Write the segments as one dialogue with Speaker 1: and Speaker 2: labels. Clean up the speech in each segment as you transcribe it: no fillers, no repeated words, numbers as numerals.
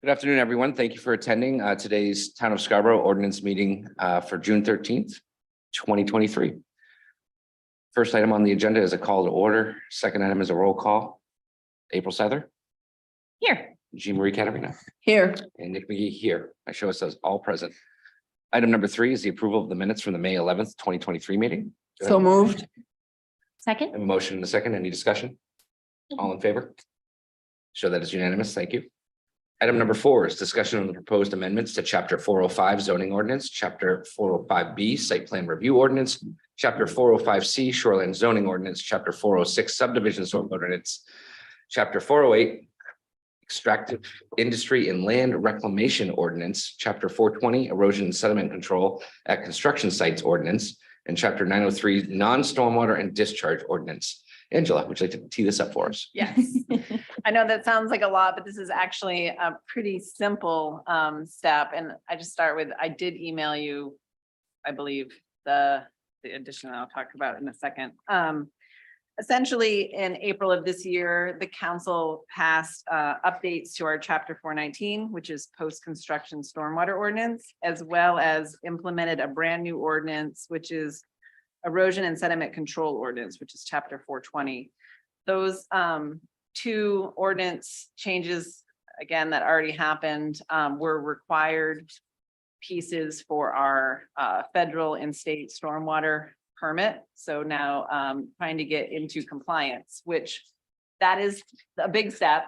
Speaker 1: Good afternoon, everyone. Thank you for attending today's Town of Scarborough Ordinance meeting for June 13th, 2023. First item on the agenda is a call to order. Second item is a roll call. April Souther.
Speaker 2: Here.
Speaker 1: Jean Marie Caterina.
Speaker 2: Here.
Speaker 1: And Nick McGee here. My show says all present. Item number 3 is the approval of the minutes from the May 11th, 2023 meeting.
Speaker 2: So moved. Second.
Speaker 1: A motion and a second. Any discussion? All in favor? Show that is unanimous. Thank you. Item number 4 is discussion on the proposed amendments to chapter 405 zoning ordinance, chapter 405B site plan review ordinance, chapter 405C shoreline zoning ordinance, chapter 406 subdivision zone ordinance, chapter 408 extractive industry and land reclamation ordinance, chapter 420 erosion and sediment control at construction sites ordinance, and chapter 903, non-stormwater and discharge ordinance. Angela, would you like to tee this up for us?
Speaker 3: Yes, I know that sounds like a lot, but this is actually a pretty simple step. And I just start with, I did email you, I believe, the addition I'll talk about in a second. Essentially, in April of this year, the council passed updates to our chapter 419, which is post-construction stormwater ordinance, as well as implemented a brand new ordinance, which is erosion and sediment control ordinance, which is chapter 420. Those two ordinance changes, again, that already happened, were required pieces for our federal and state stormwater permit. So now trying to get into compliance, which that is a big step.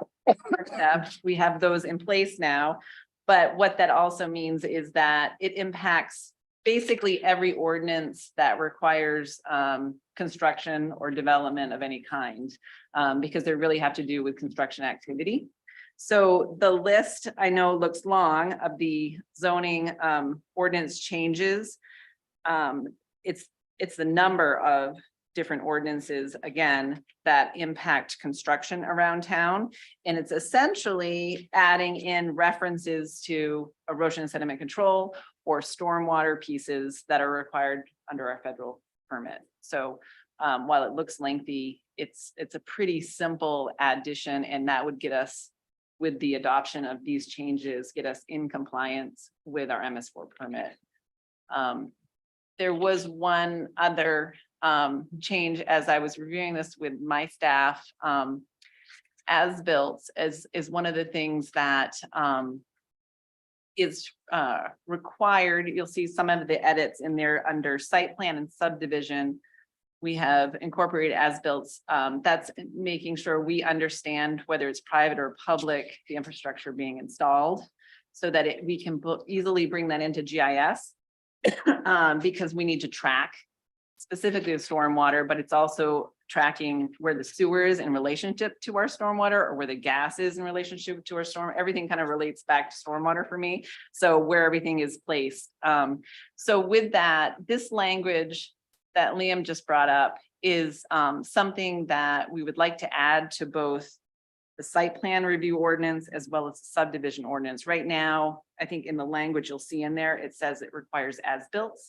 Speaker 3: We have those in place now. But what that also means is that it impacts basically every ordinance that requires construction or development of any kind, because they really have to do with construction activity. So the list, I know, looks long, of the zoning ordinance changes. It's the number of different ordinances, again, that impact construction around town. And it's essentially adding in references to erosion and sediment control or stormwater pieces that are required under our federal permit. So while it looks lengthy, it's a pretty simple addition, and that would get us, with the adoption of these changes, get us in compliance with our MS4 permit. There was one other change as I was reviewing this with my staff. As-built is one of the things that is required. You'll see some of the edits in there under site plan and subdivision. We have incorporated as-built. That's making sure we understand whether it's private or public, the infrastructure being installed, so that we can easily bring that into GIS. Because we need to track specifically the stormwater, but it's also tracking where the sewer is in relationship to our stormwater, or where the gas is in relationship to our storm. Everything kind of relates back to stormwater for me. So where everything is placed. So with that, this language that Liam just brought up is something that we would like to add to both the site plan review ordinance as well as the subdivision ordinance. Right now, I think in the language you'll see in there, it says it requires as-built.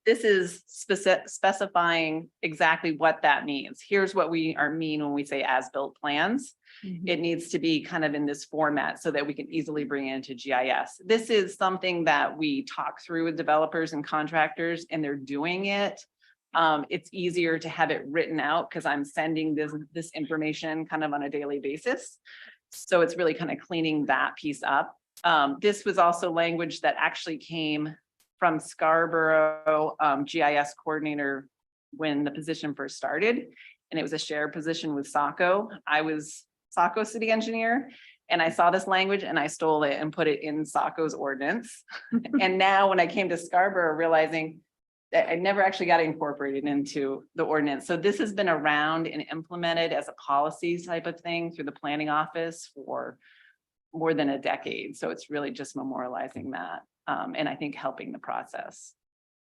Speaker 3: This is specifying exactly what that means. Here's what we mean when we say as-built plans. It needs to be kind of in this format so that we can easily bring it into GIS. This is something that we talk through with developers and contractors, and they're doing it. It's easier to have it written out because I'm sending this information kind of on a daily basis. So it's really kind of cleaning that piece up. This was also language that actually came from Scarborough GIS coordinator when the position first started. And it was a shared position with Saco. I was Saco city engineer, and I saw this language and I stole it and put it in Saco's ordinance. And now when I came to Scarborough, realizing that I never actually got incorporated into the ordinance. So this has been around and implemented as a policy type of thing through the planning office for more than a decade. So it's really just memorializing that, and I think helping the process.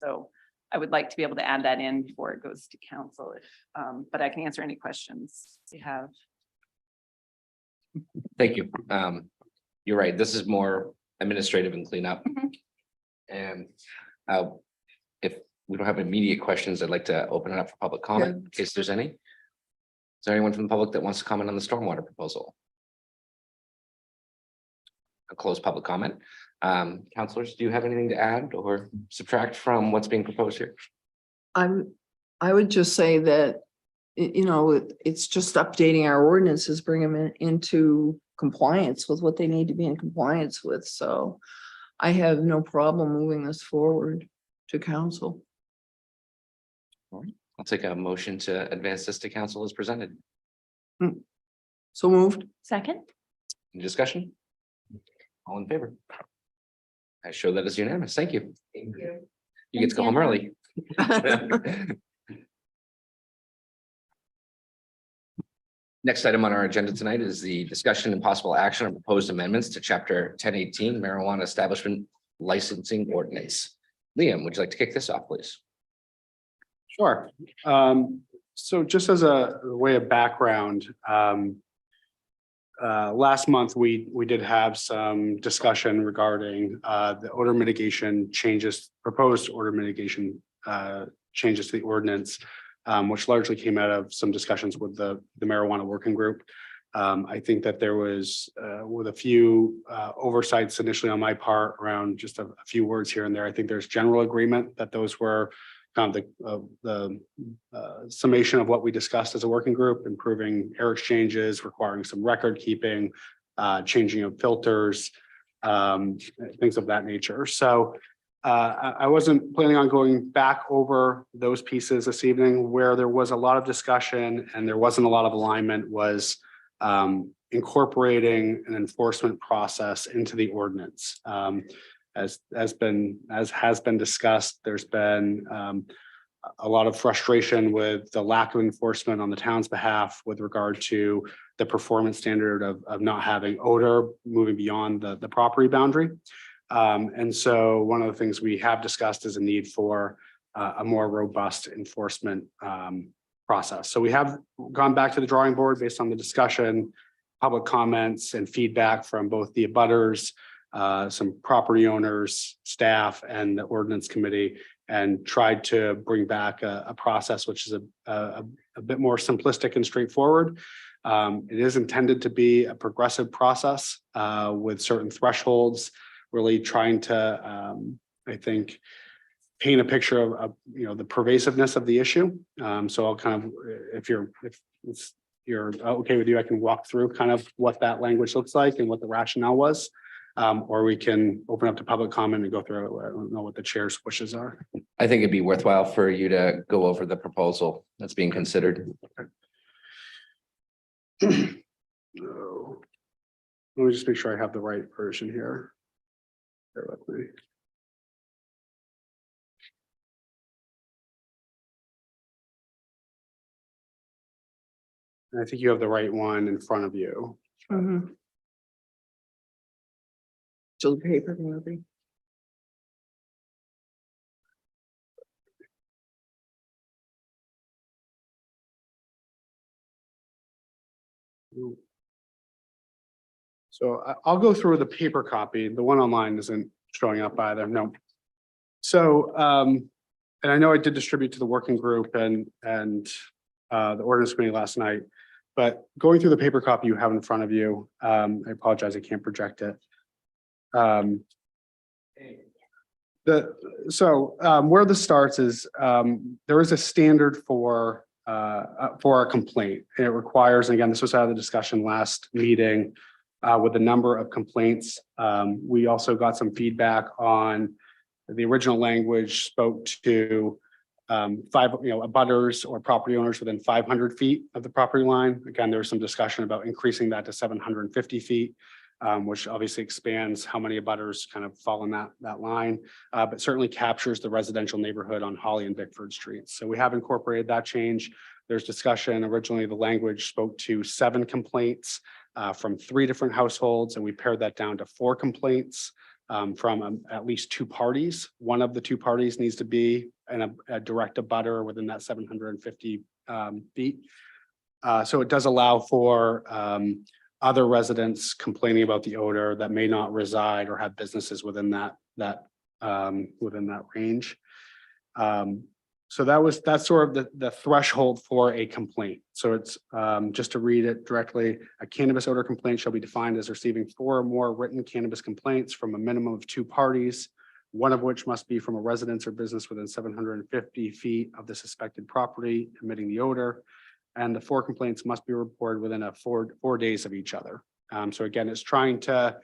Speaker 3: So I would like to be able to add that in before it goes to council, but I can answer any questions you have.
Speaker 1: Thank you. You're right. This is more administrative and cleanup. And if we don't have immediate questions, I'd like to open it up for public comment in case there's any. Is there anyone from the public that wants to comment on the stormwater proposal? A closed public comment. Councilors, do you have anything to add or subtract from what's being proposed here?
Speaker 4: I would just say that, you know, it's just updating our ordinances, bring them into compliance with what they need to be in compliance with. So I have no problem moving this forward to council.
Speaker 1: All right. I'll take a motion to advance this to council as presented.
Speaker 4: So moved.
Speaker 2: Second.
Speaker 1: Any discussion? All in favor? I show that as unanimous. Thank you.
Speaker 3: Thank you.
Speaker 1: You get to go home early. Next item on our agenda tonight is the discussion and possible action on proposed amendments to chapter 1018 marijuana establishment licensing ordinance. Liam, would you like to kick this off, please?
Speaker 5: Sure. So just as a way of background, last month, we did have some discussion regarding the odor mitigation changes, proposed odor mitigation changes to the ordinance, which largely came out of some discussions with the marijuana working group. I think that there was with a few oversights initially on my part around just a few words here and there. I think there's general agreement that those were kind of the summation of what we discussed as a working group, improving air exchanges, requiring some record keeping, changing of filters, things of that nature. So I wasn't planning on going back over those pieces this evening. Where there was a lot of discussion and there wasn't a lot of alignment was incorporating an enforcement process into the ordinance. As has been discussed, there's been a lot of frustration with the lack of enforcement on the town's behalf with regard to the performance standard of not having odor moving beyond the property boundary. And so one of the things we have discussed is a need for a more robust enforcement process. So we have gone back to the drawing board based on the discussion, public comments and feedback from both the abutters, some property owners, staff, and the ordinance committee, and tried to bring back a process which is a bit more simplistic and straightforward. It is intended to be a progressive process with certain thresholds, really trying to, I think, paint a picture of the pervasiveness of the issue. So I'll kind of, if you're okay with you, I can walk through kind of what that language looks like and what the rationale was. Or we can open up to public comment and go through it. I don't know what the chair's wishes are.
Speaker 1: I think it'd be worthwhile for you to go over the proposal that's being considered.
Speaker 5: Oh. Let me just make sure I have the right version here. Bear with me. I think you have the right one in front of you.
Speaker 4: Mhm. So the paper can be.
Speaker 5: So I'll go through the paper copy. The one online isn't showing up either. No. So, and I know I did distribute to the working group and the ordinance committee last night, but going through the paper copy you have in front of you, I apologize, I can't project it. Where this starts is there is a standard for a complaint, and it requires, and again, this was out of the discussion last meeting with the number of complaints. We also got some feedback on the original language spoke to abutters or property owners within 500 feet of the property line. Again, there was some discussion about increasing that to 750 feet. Which obviously expands how many abutters kind of fall in that line, but certainly captures the residential neighborhood on Holly and Bickford Streets. So we have incorporated that change. There's discussion. Originally, the language spoke to 7 complaints from 3 different households, and we pared that down to 4 complaints from at least 2 parties. One of the 2 parties needs to be a direct abutter within that 750 feet. So it does allow for other residents complaining about the odor that may not reside or have businesses within that range. So that's sort of the threshold for a complaint. So it's just to read it directly, a cannabis odor complaint shall be defined as receiving 4 or more written cannabis complaints from a minimum of 2 parties, one of which must be from a residence or business within 750 feet of the suspected property emitting the odor. And the 4 complaints must be reported within 4 days of each other. So again, it's trying to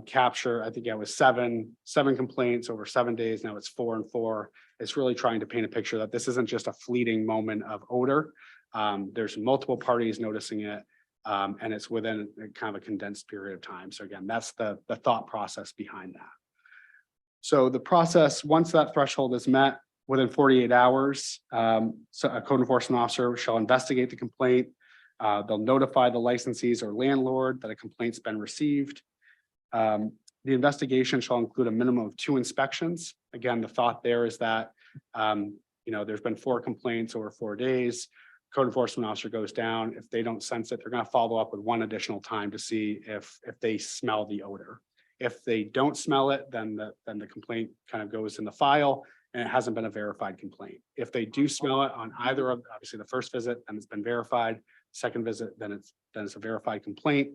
Speaker 5: capture, I think it was seven complaints over 7 days. Now it's 4 and 4. It's really trying to paint a picture that this isn't just a fleeting moment of odor. There's multiple parties noticing it, and it's within kind of a condensed period of time. So again, that's the thought process behind that. So the process, once that threshold is met, within 48 hours, so a code enforcement officer shall investigate the complaint. They'll notify the licensees or landlord that a complaint's been received. The investigation shall include a minimum of 2 inspections. Again, the thought there is that there's been 4 complaints over 4 days. Code enforcement officer goes down. If they don't sense it, they're going to follow up with 1 additional time to see if they smell the odor. If they don't smell it, then the complaint kind of goes in the file and it hasn't been a verified complaint. If they do smell it on either of, obviously the first visit, then it's been verified. Second visit, then it's a verified complaint.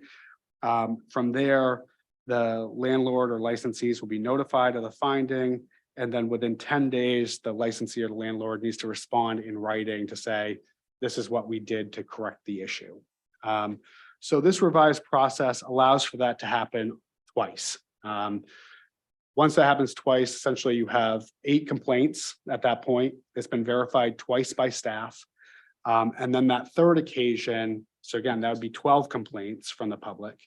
Speaker 5: From there, the landlord or licensees will be notified of the finding. And then within 10 days, the licensee or the landlord needs to respond in writing to say, this is what we did to correct the issue. So this revised process allows for that to happen twice. Once that happens twice, essentially you have 8 complaints at that point. It's been verified twice by staff. And then that third occasion, so again, that would be 12 complaints from the public.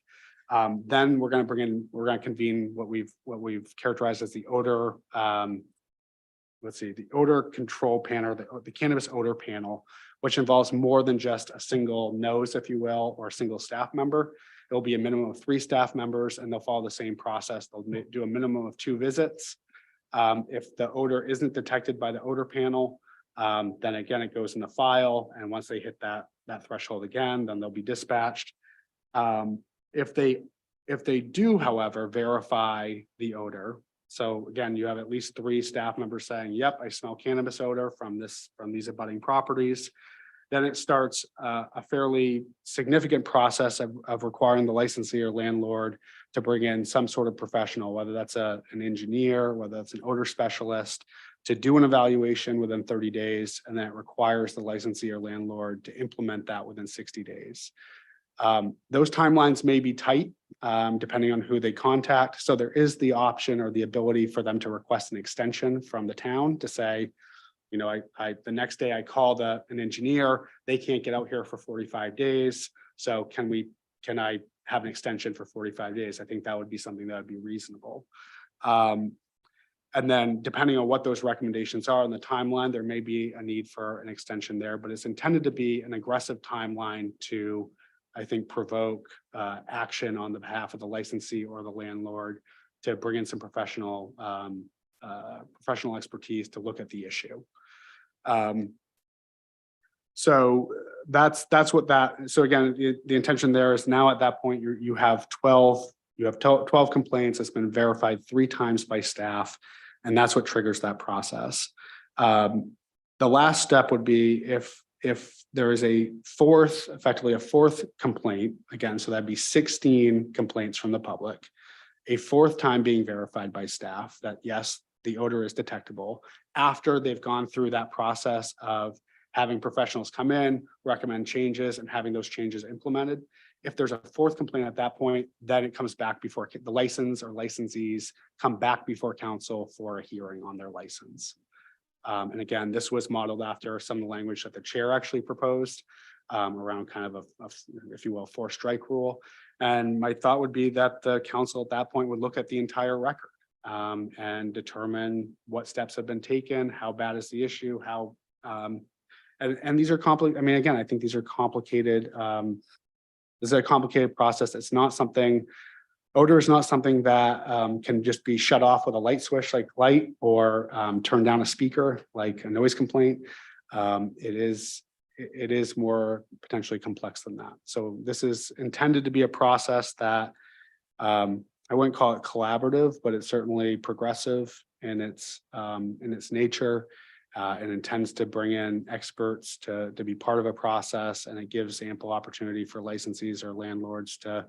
Speaker 5: Then we're going to convene what we've characterized as the odor, the odor control panel, the cannabis odor panel, which involves more than just a single nose, if you will, or a single staff member. It'll be a minimum of 3 staff members and they'll follow the same process. They'll do a minimum of 2 visits. If the odor isn't detected by the odor panel, then again, it goes in the file. And once they hit that threshold again, then they'll be dispatched. If they do, however, verify the odor. So again, you have at least 3 staff members saying, yep, I smell cannabis odor from these abutting properties. Then it starts a fairly significant process of requiring the licensee or landlord to bring in some sort of professional, whether that's an engineer, whether that's an odor specialist, to do an evaluation within 30 days. And that requires the licensee or landlord to implement that within 60 days. Those timelines may be tight, depending on who they contact. So there is the option or the ability for them to request an extension from the town to say, the next day I called an engineer, they can't get out here for 45 days. So can I have an extension for 45 days? I think that would be something that would be reasonable. And then depending on what those recommendations are in the timeline, there may be a need for an extension there, but it's intended to be an aggressive timeline to, I think, provoke action on the behalf of the licensee or the landlord to bring in some professional expertise to look at the issue. So that's what that. So again, the intention there is now at that point you have 12 complaints that's been verified 3 times by staff, and that's what triggers that process. The last step would be if there is effectively a fourth complaint, again, so that'd be 16 complaints from the public, a 4th time being verified by staff that yes, the odor is detectable after they've gone through that process of having professionals come in, recommend changes and having those changes implemented. If there's a 4th complaint at that point, then it comes back before the license or licensees come back before council for a hearing on their license. And again, this was modeled after some of the language that the chair actually proposed around kind of if you will, 4 strike rule. And my thought would be that the council at that point would look at the entire record and determine what steps have been taken, how bad is the issue, and these are complicated. I mean, again, I think these are complicated. This is a complicated process. It's not something. Odor is not something that can just be shut off with a light switch like light or turn down a speaker like a noise complaint. It is more potentially complex than that. So this is intended to be a process that I wouldn't call it collaborative, but it's certainly progressive in its nature and intends to bring in experts to be part of a process, and it gives ample opportunity for licensees or landlords to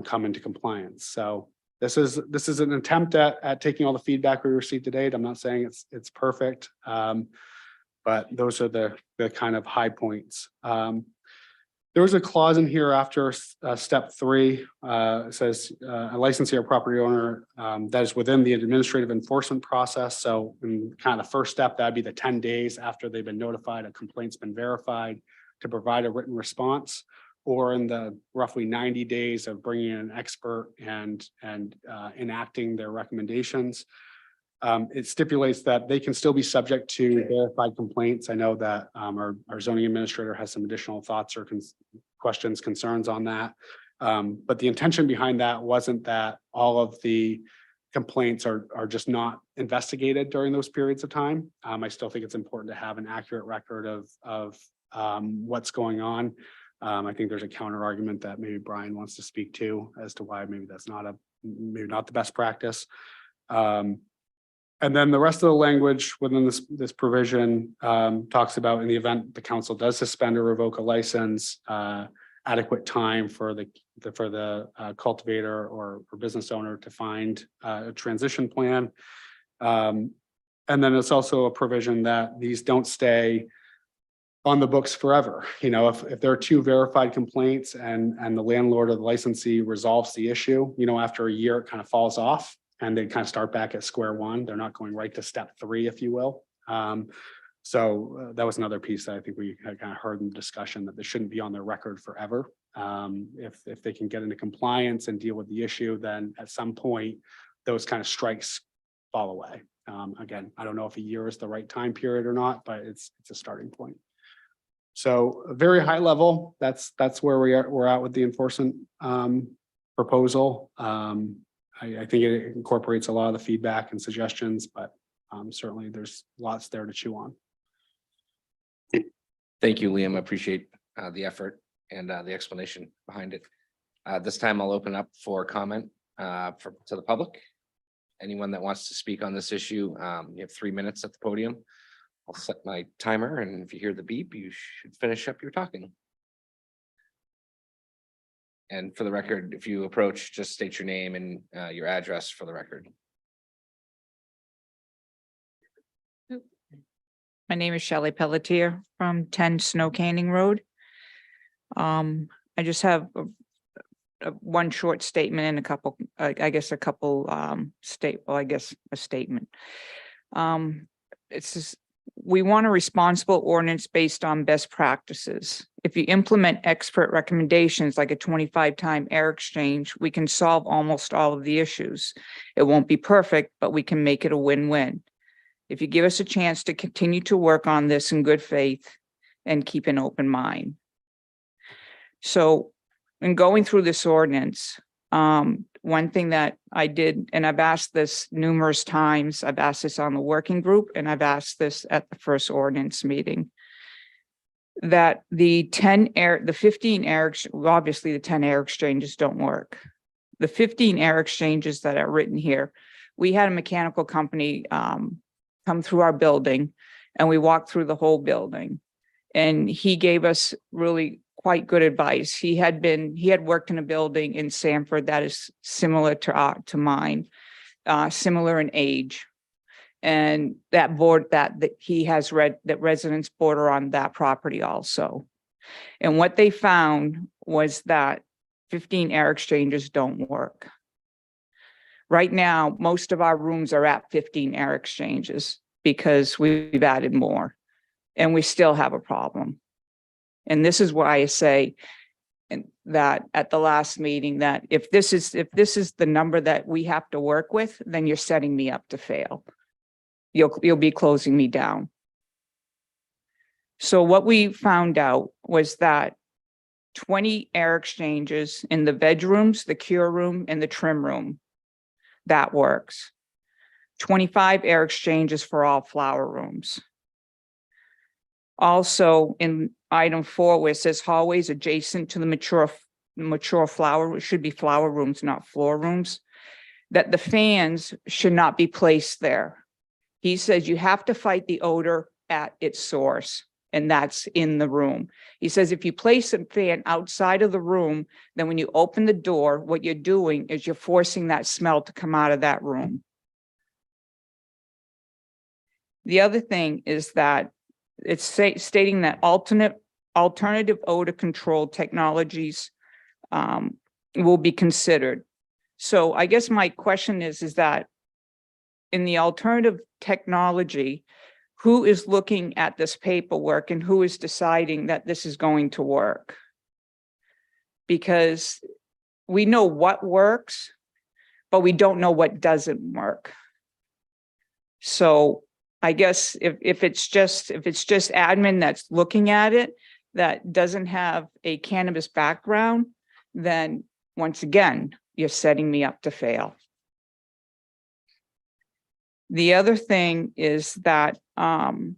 Speaker 5: come into compliance. So this is an attempt at taking all the feedback we received to date. I'm not saying it's perfect, but those are the kind of high points. There was a clause in here after step 3. It says a licensee or property owner that is within the administrative enforcement process. So in kind of the first step, that'd be the 10 days after they've been notified, a complaint's been verified, to provide a written response, or in the roughly 90 days of bringing in an expert and enacting their recommendations. It stipulates that they can still be subject to verified complaints. I know that our zoning administrator has some additional thoughts or questions, concerns on that. But the intention behind that wasn't that all of the complaints are just not investigated during those periods of time. I still think it's important to have an accurate record of what's going on. I think there's a counter argument that maybe Brian wants to speak to as to why maybe that's maybe not the best practice. And then the rest of the language within this provision talks about in the event the council does suspend or revoke a license, adequate time for the cultivator or business owner to find a transition plan. And then it's also a provision that these don't stay on the books forever. You know, if there are 2 verified complaints and the landlord or the licensee resolves the issue, you know, after a year, it kind of falls off and they kind of start back at square one. They're not going right to step 3, if you will. So that was another piece that I think we had kind of heard in the discussion, that they shouldn't be on their record forever. If they can get into compliance and deal with the issue, then at some point, those kind of strikes fall away. Again, I don't know if a year is the right time period or not, but it's a starting point. So very high level, that's where we're at with the enforcement proposal. I think it incorporates a lot of the feedback and suggestions, but certainly there's lots there to chew on.
Speaker 1: Thank you, Liam. I appreciate the effort and the explanation behind it. This time I'll open up for comment to the public. Anyone that wants to speak on this issue, you have 3 minutes at the podium. I'll set my timer, and if you hear the beep, you should finish up your talking. And for the record, if you approach, just state your name and your address for the record.
Speaker 6: My name is Shelley Pelletier from 10 Snow Canning Road. I just have one short statement and a couple, a statement. It's just, we want a responsible ordinance based on best practices. If you implement expert recommendations like a 25-time air exchange, we can solve almost all of the issues. It won't be perfect, but we can make it a win-win. If you give us a chance to continue to work on this in good faith and keep an open mind. So in going through this ordinance, one thing that I did, and I've asked this numerous times, I've asked this on the working group, and I've asked this at the first ordinance meeting, that the 15 air, obviously the 10 air exchanges don't work. The 15 air exchanges that are written here, we had a mechanical company come through our building, and we walked through the whole building, and he gave us really quite good advice. He had worked in a building in Sanford that is similar to mine, similar in age. And that he has read that residents border on that property also. And what they found was that 15 air exchanges don't work. Right now, most of our rooms are at 15 air exchanges because we've added more, and we still have a problem. And this is why I say that at the last meeting, that if this is the number that we have to work with, then you're setting me up to fail. You'll be closing me down. So what we found out was that 20 air exchanges in the veg rooms, the cure room, and the trim room, that works. 25 air exchanges for all flower rooms. Also in item 4, where it says hallways adjacent to the mature flower, it should be flower rooms, not floor rooms, that the fans should not be placed there. He says you have to fight the odor at its source, and that's in the room. He says if you place a fan outside of the room, then when you open the door, what you're doing is you're forcing that smell to come out of that room. The other thing is that it's stating that alternative odor control technologies will be considered. So I guess my question is that in the alternative technology, who is looking at this paperwork and who is deciding that this is going to work? Because we know what works, but we don't know what doesn't work. So I guess if it's just admin that's looking at it, that doesn't have a cannabis background, then once again, you're setting me up to fail. The other thing is that on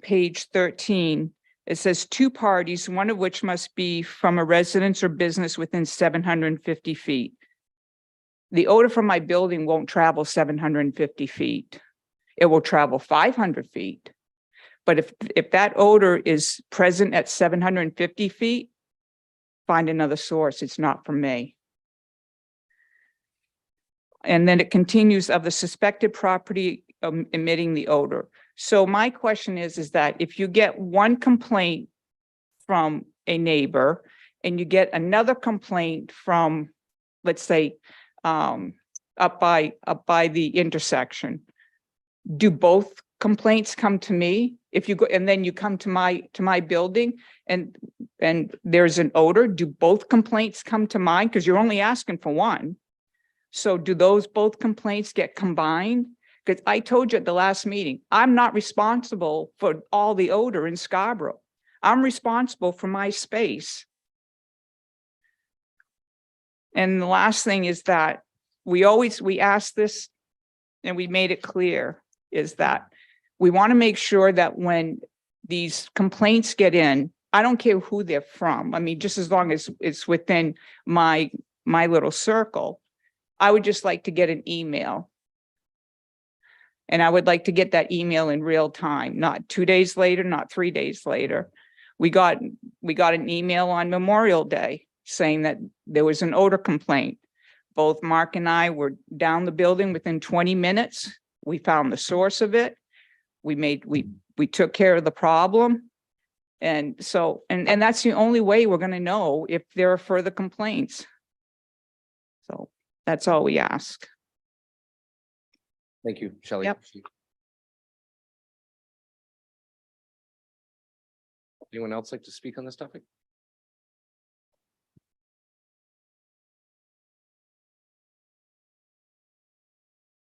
Speaker 6: page 13, it says two parties, one of which must be from a residence or business within 750 feet. The odor from my building won't travel 750 feet. It will travel 500 feet. But if that odor is present at 750 feet, find another source. It's not from me. And then it continues of the suspected property emitting the odor. So my question is that if you get one complaint from a neighbor and you get another complaint from, let's say, up by the intersection, do both complaints come to me? If you go and then you come to my building and there's an odor, do both complaints come to mine? Because you're only asking for one. So do those both complaints get combined? Because I told you at the last meeting, I'm not responsible for all the odor in Scarborough. I'm responsible for my space. And the last thing is that we ask this and we made it clear is that we want to make sure that when these complaints get in, I don't care who they're from. I mean, just as long as it's within my little circle, I would just like to get an email. And I would like to get that email in real time, not 2 days later, not 3 days later. We got an email on Memorial Day saying that there was an odor complaint. Both Mark and I were down the building within 20 minutes. We found the source of it. We took care of the problem. And so, and that's the only way we're going to know if there are further complaints. So that's all we ask.
Speaker 1: Thank you, Shelley.
Speaker 6: Yep.
Speaker 1: Anyone else like to speak on this topic?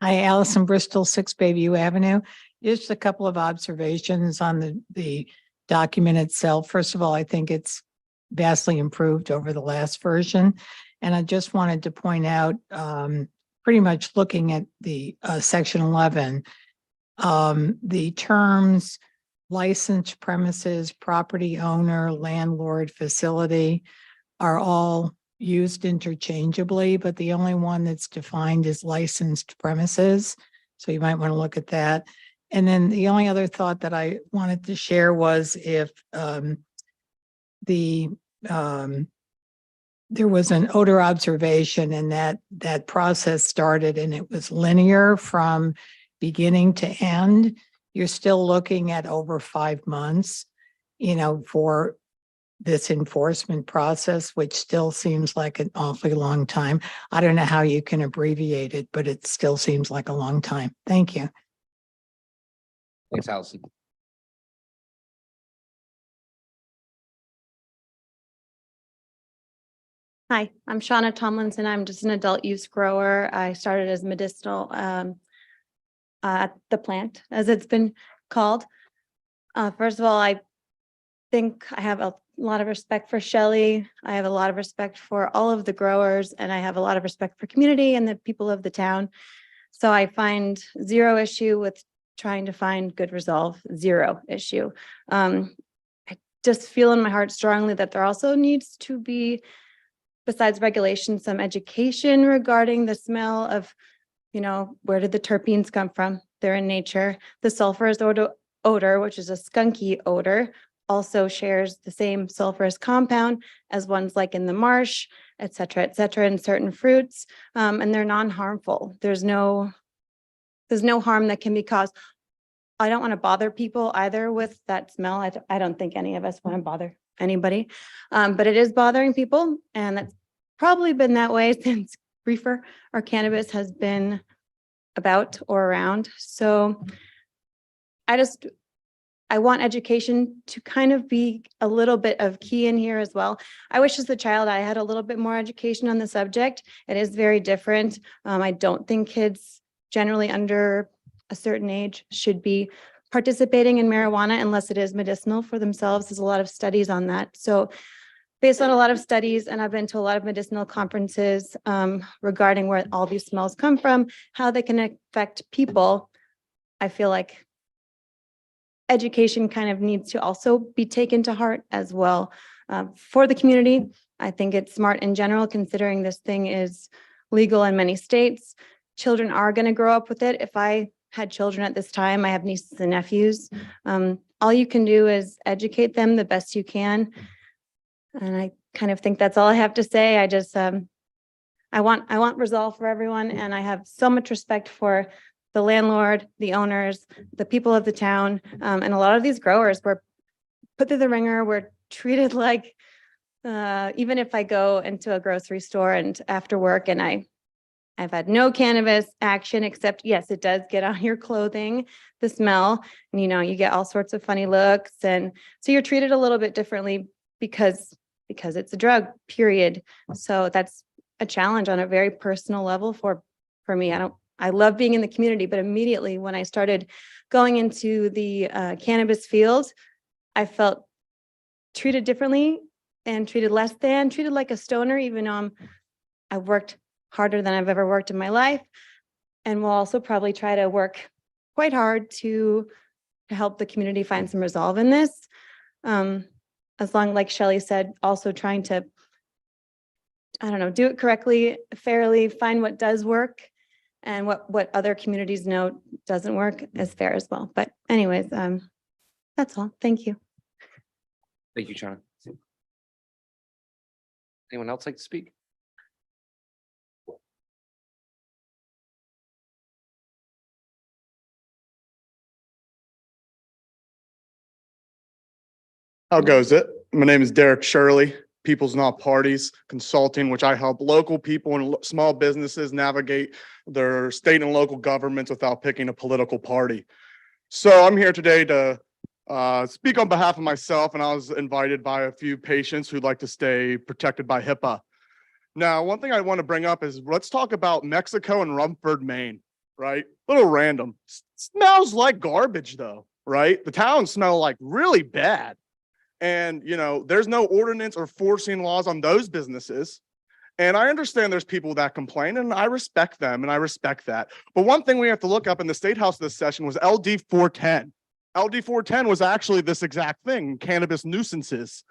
Speaker 7: Hi, Allison Bristol, 6 Bayview Avenue. Just a couple of observations on the document itself. First of all, I think it's vastly improved over the last version. And I just wanted to point out, pretty much looking at the section 11, the terms licensed premises, property owner, landlord, facility are all used interchangeably, but the only one that's defined is licensed premises. So you might want to look at that. And then the only other thought that I wanted to share was if there was an odor observation and that process started and it was linear from beginning to end, you're still looking at over 5 months, for this enforcement process, which still seems like an awfully long time. I don't know how you can abbreviate it, but it still seems like a long time. Thank you.
Speaker 1: Thanks, Allison.
Speaker 2: Hi, I'm Shauna Tomlinson. I'm just an adult use grower. I started as medicinal at the plant, as it's been called. First of all, I think I have a lot of respect for Shelley. I have a lot of respect for all of the growers, and I have a lot of respect for community and the people of the town. So I find zero issue with trying to find good resolve, zero issue. I just feel in my heart strongly that there also needs to be, besides regulation, some education regarding the smell of, where did the terpenes come from? They're in nature. The sulfurous odor, which is a skunky odor, also shares the same sulfurous compound as ones like in the marsh, et cetera, in certain fruits. And they're non-harmful. There's no harm that can be caused. I don't want to bother people either with that smell. I don't think any of us want to bother anybody, but it is bothering people. And that's probably been that way since reefer or cannabis has been about or around. So I want education to kind of be a little bit of key in here as well. I wish as a child I had a little bit more education on the subject. It is very different. I don't think kids generally under a certain age should be participating in marijuana unless it is medicinal for themselves. There's a lot of studies on that. So based on a lot of studies, and I've been to a lot of medicinal conferences regarding where all these smells come from, how they can affect people. I feel like education kind of needs to also be taken to heart as well for the community. I think it's smart in general, considering this thing is legal in many states. Children are going to grow up with it. If I had children at this time, I have nieces and nephews. All you can do is educate them the best you can. And I kind of think that's all I have to say. I just, I want resolve for everyone, and I have so much respect for the landlord, the owners, the people of the town, and a lot of these growers were put through the ringer. We're treated like, even if I go into a grocery store and after work and I've had no cannabis action, except yes, it does get on your clothing, the smell, and you get all sorts of funny looks. And so you're treated a little bit differently because it's a drug, period. So that's a challenge on a very personal level for me. I love being in the community, but immediately when I started going into the cannabis field, I felt treated differently and treated like a stoner, even though I've worked harder than I've ever worked in my life, and will also probably try to work quite hard to help the community find some resolve in this. As long, like Shelley said, also trying to, do it correctly, fairly, find what does work and what other communities know doesn't work is fair as well. But anyways, that's all. Thank you.
Speaker 1: Thank you, Shauna. Anyone else like to speak?
Speaker 8: How goes it? My name is Derek Shirley, People's Not Parties Consulting, which I help local people and small businesses navigate their state and local governments without picking a political party. So I'm here today to speak on behalf of myself, and I was invited by a few patients who'd like to stay protected by HIPAA. Now, one thing I want to bring up is let's talk about Mexico and Rumford, Maine, right? A little random. Smells like garbage though, right? The towns smell like really bad. And, there's no ordinance or forcing laws on those businesses. And I understand there's people that complain, and I respect them, and I respect that. But one thing we have to look up in the State House this session was LD 410. LD 410 was actually this exact thing, cannabis nuisances,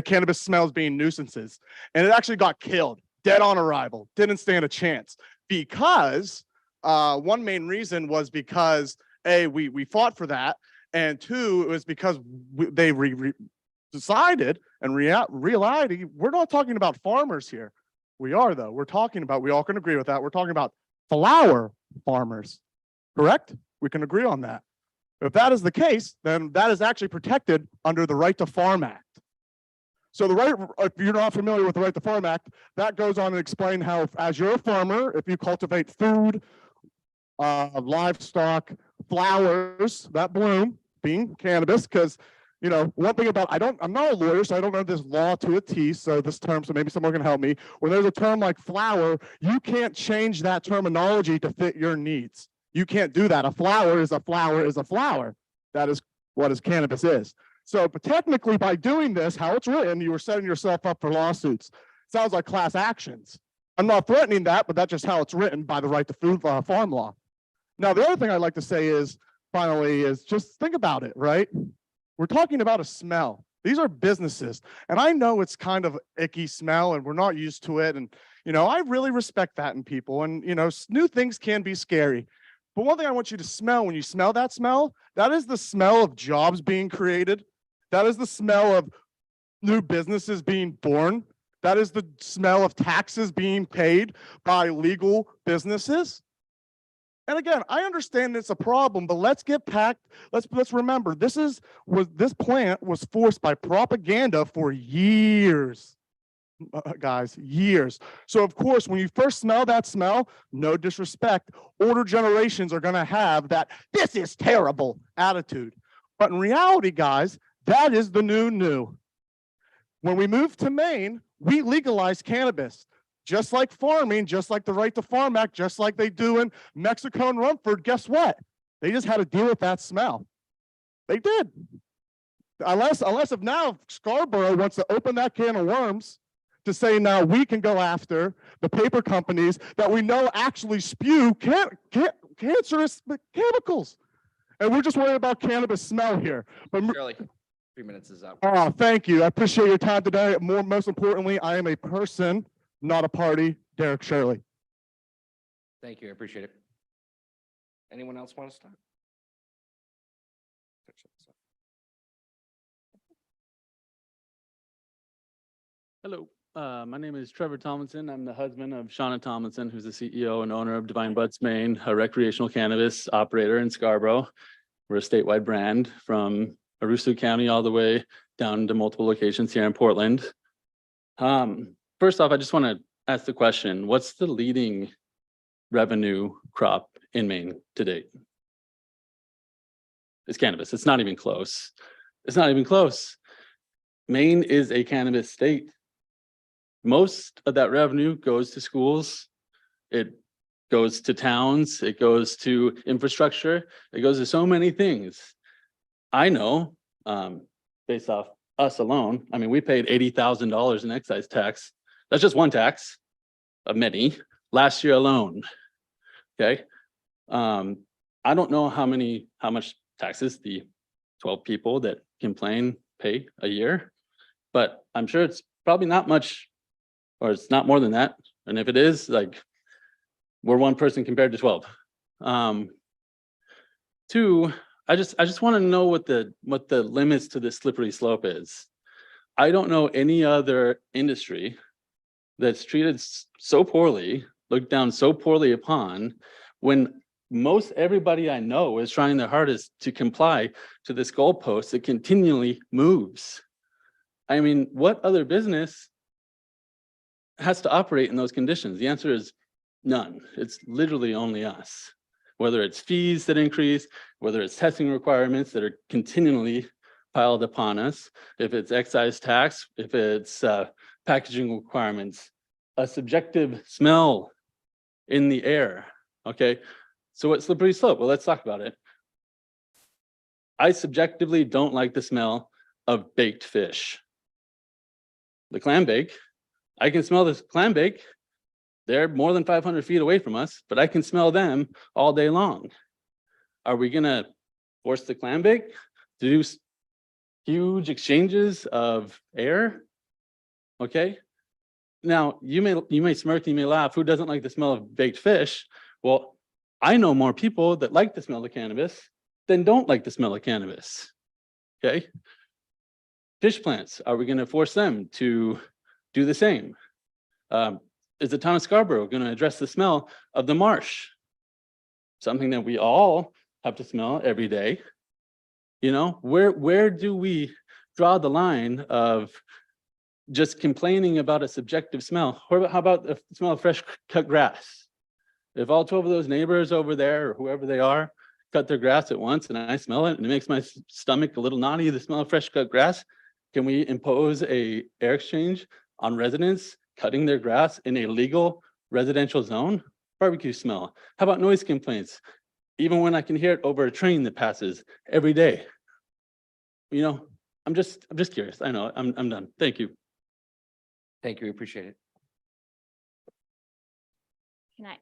Speaker 8: cannabis smells being nuisances. And it actually got killed, dead on arrival, didn't stand a chance. Because one main reason was because, A, we fought for that. And two, it was because they decided, and reality, we're not talking about farmers here. We are, though. We're talking about, we all can agree with that. We're talking about flower farmers, correct? We can agree on that. If that is the case, then that is actually protected under the Right to Farm Act. So if you're not familiar with the Right to Farm Act, that goes on to explain how, as you're a farmer, if you cultivate food, livestock, flowers that bloom, being cannabis, because one thing about I'm not a lawyer, so I don't know this law to a T, so this term, so maybe someone can help me. When there's a term like flower, you can't change that terminology to fit your needs. You can't do that. A flower is a flower is a flower. That is what cannabis is. So, but technically by doing this, how it's written, you are setting yourself up for lawsuits. Sounds like class actions. I'm not threatening that, but that's just how it's written by the Right to Food Farm Law. Now, the other thing I'd like to say is, finally, is just think about it, right? We're talking about a smell. These are businesses. And I know it's kind of icky smell and we're not used to it. And, I really respect that in people. And, new things can be scary. But one thing I want you to smell when you smell, that is the smell of jobs being created. That is the smell of new businesses being born. That is the smell of taxes being paid by legal businesses. And again, I understand it's a problem, but let's get packed. Let's remember this plant was forced by propaganda for years, guys, years. So of course, when you first smell that smell, no disrespect, older generations are going to have that "this is terrible" attitude. But in reality, guys, that is the new. When we moved to Maine, we legalized cannabis. Just like farming, just like the Right to Farm Act, just like they do in Mexico and Rumford, guess what? They just had to deal with that smell. They did. Unless if now Scarborough wants to open that can of worms to say now we can go after the paper companies that we know actually spew cancerous chemicals. And we're just worried about cannabis smell here. But
Speaker 1: Shirley, 3 minutes is up.
Speaker 8: oh, thank you. I appreciate your time today. Most importantly, I am a person, not a party. Derek Shirley.
Speaker 1: Thank you. I appreciate it. Anyone else want to start?
Speaker 9: Hello, my name is Trevor Tomlinson. I'm the husband of Shauna Tomlinson, who's the CEO and owner of Divine Buds Maine, a recreational cannabis operator in Scarborough. We're a statewide brand from Aroostook County all the way down to multiple locations here in Portland. First off, I just want to ask the question, what's the leading revenue crop in Maine to date? It's cannabis. It's not even close. It's not even close. Maine is a cannabis state. Most of that revenue goes to schools. It goes to towns. It goes to infrastructure. It goes to so many things. I know, based off us alone, I mean, we paid $80,000 in excise tax. That's just one tax of many last year alone. Okay. I don't know how much taxes the 12 people that complain pay a year, but I'm sure it's probably not much, or it's not more than that. And if it is, like, we're one person compared to 12. Two, I just want to know what the limits to this slippery slope is. I don't know any other industry that's treated so poorly, looked down so poorly upon, when most everybody I know is trying their hardest to comply to this goalpost that continually moves. I mean, what other business has to operate in those conditions? The answer is none. It's literally only us. Whether it's fees that increase, whether it's testing requirements that are continually piled upon us, if it's excise tax, if it's packaging requirements, a subjective smell in the air, okay? So what's slippery slope? Well, let's talk about it. I subjectively don't like the smell of baked fish. The clam bake, I can smell this clam bake. They're more than 500 feet away from us, but I can smell them all day long. Are we gonna force the clam bake to do huge exchanges of air? Okay. Now, you may smirk, you may laugh. Who doesn't like the smell of baked fish? Well, I know more people that like the smell of cannabis than don't like the smell of cannabis. Okay. Fish plants, are we going to force them to do the same? Is the town of Scarborough going to address the smell of the marsh? Something that we all have to smell every day. You know, where do we draw the line of just complaining about a subjective smell? Or how about the smell of fresh cut grass? If all 12 of those neighbors over there or whoever they are cut their grass at once and I smell it and it makes my stomach a little naughty, the smell of fresh cut grass, can we impose a air exchange on residents cutting their grass in a legal residential zone? Barbecue smell. How about noise complaints? Even when I can hear it over a train that passes every day. You know, I'm just curious. I know I'm done. Thank you.
Speaker 1: Thank you. We appreciate it.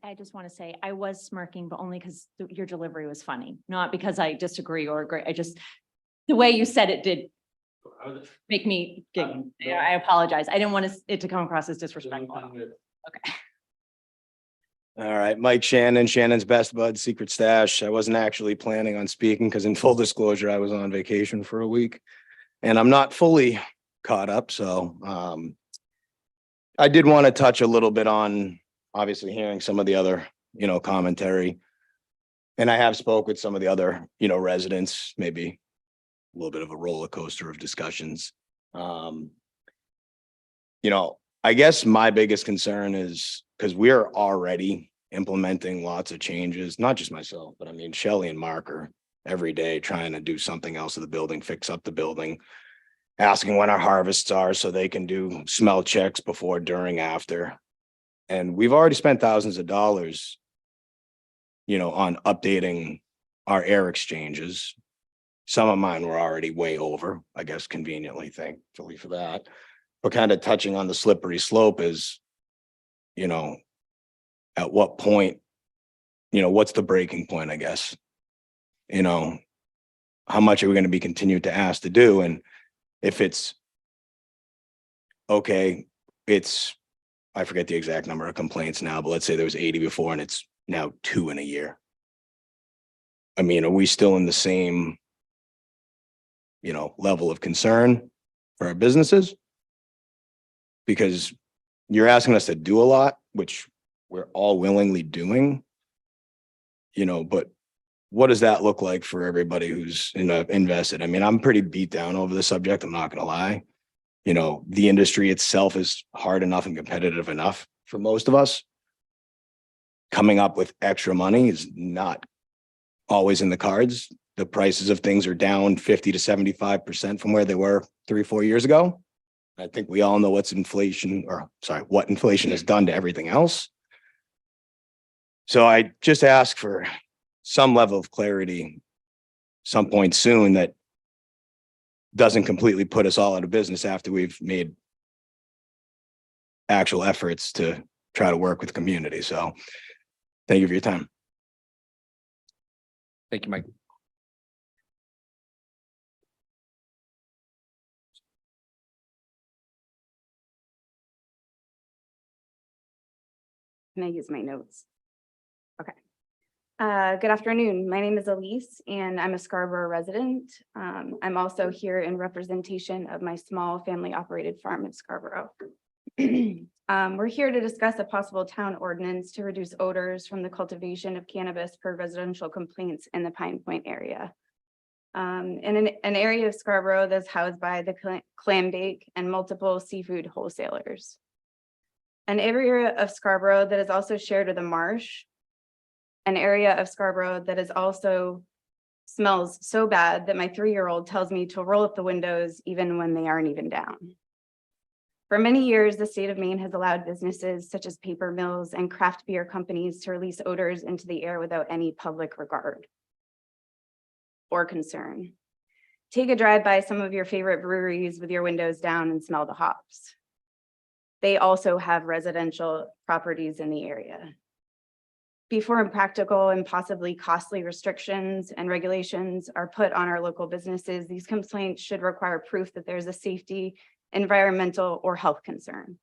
Speaker 10: I just want to say, I was smirking, but only because your delivery was funny, not because I disagree or agree. The way you said it did make me giggle. Yeah, I apologize. I didn't want it to come across as disrespectful. Okay.
Speaker 11: All right, Mike Shannon, Shannon's Best Bud Secret Stash. I wasn't actually planning on speaking because in full disclosure, I was on vacation for a week and I'm not fully caught up. So I did want to touch a little bit on obviously hearing some of the other, commentary. And I have spoke with some of the other, residents, maybe a little bit of a roller coaster of discussions. I guess my biggest concern is because we're already implementing lots of changes, not just myself, but I mean, Shelley and Mark are every day trying to do something else to the building, fix up the building, asking when our harvests are so they can do smell checks before, during, after. And we've already spent thousands of dollars, on updating our air exchanges. Some of mine were already way over, I guess conveniently, thankfully for that. But kind of touching on the slippery slope is, you know, at what point, you know, what's the breaking point, I guess? You know, how much are we going to be continued to ask to do? And if it's okay, I forget the exact number of complaints now, but let's say there was 80 before and it's now 2 in a year. I mean, are we still in the same, you know, level of concern for our businesses? Because you're asking us to do a lot, which we're all willingly doing, you know, but what does that look like for everybody who's invested? I mean, I'm pretty beat down over the subject. I'm not going to lie. You know, the industry itself is hard enough and competitive enough for most of us. Coming up with extra money is not always in the cards. The prices of things are down 50 to 75% from where they were 3 or 4 years ago. I think we all know what inflation has done to everything else. So I just ask for some level of clarity some point soon that doesn't completely put us all out of business after we've made actual efforts to try to work with the community. So thank you for your time.
Speaker 1: Thank you, Mike.
Speaker 12: Can I use my notes? Okay. Good afternoon. My name is Elise and I'm a Scarborough resident. I'm also here in representation of my small family operated farm in Scarborough. We're here to discuss a possible town ordinance to reduce odors from the cultivation of cannabis per residential complaints in the Pine Point area. In an area of Scarborough that's housed by the clam bake and multiple seafood wholesalers. An area of Scarborough that is also shared with a marsh. An area of Scarborough that is also smells so bad that my 3-year-old tells me to roll up the windows even when they aren't even down. For many years, the state of Maine has allowed businesses such as paper mills and craft beer companies to release odors into the air without any public regard or concern. Take a drive by some of your favorite breweries with your windows down and smell the hops. They also have residential properties in the area. Before impractical and possibly costly restrictions and regulations are put on our local businesses, these complaints should require proof that there's a safety, environmental, or health concern.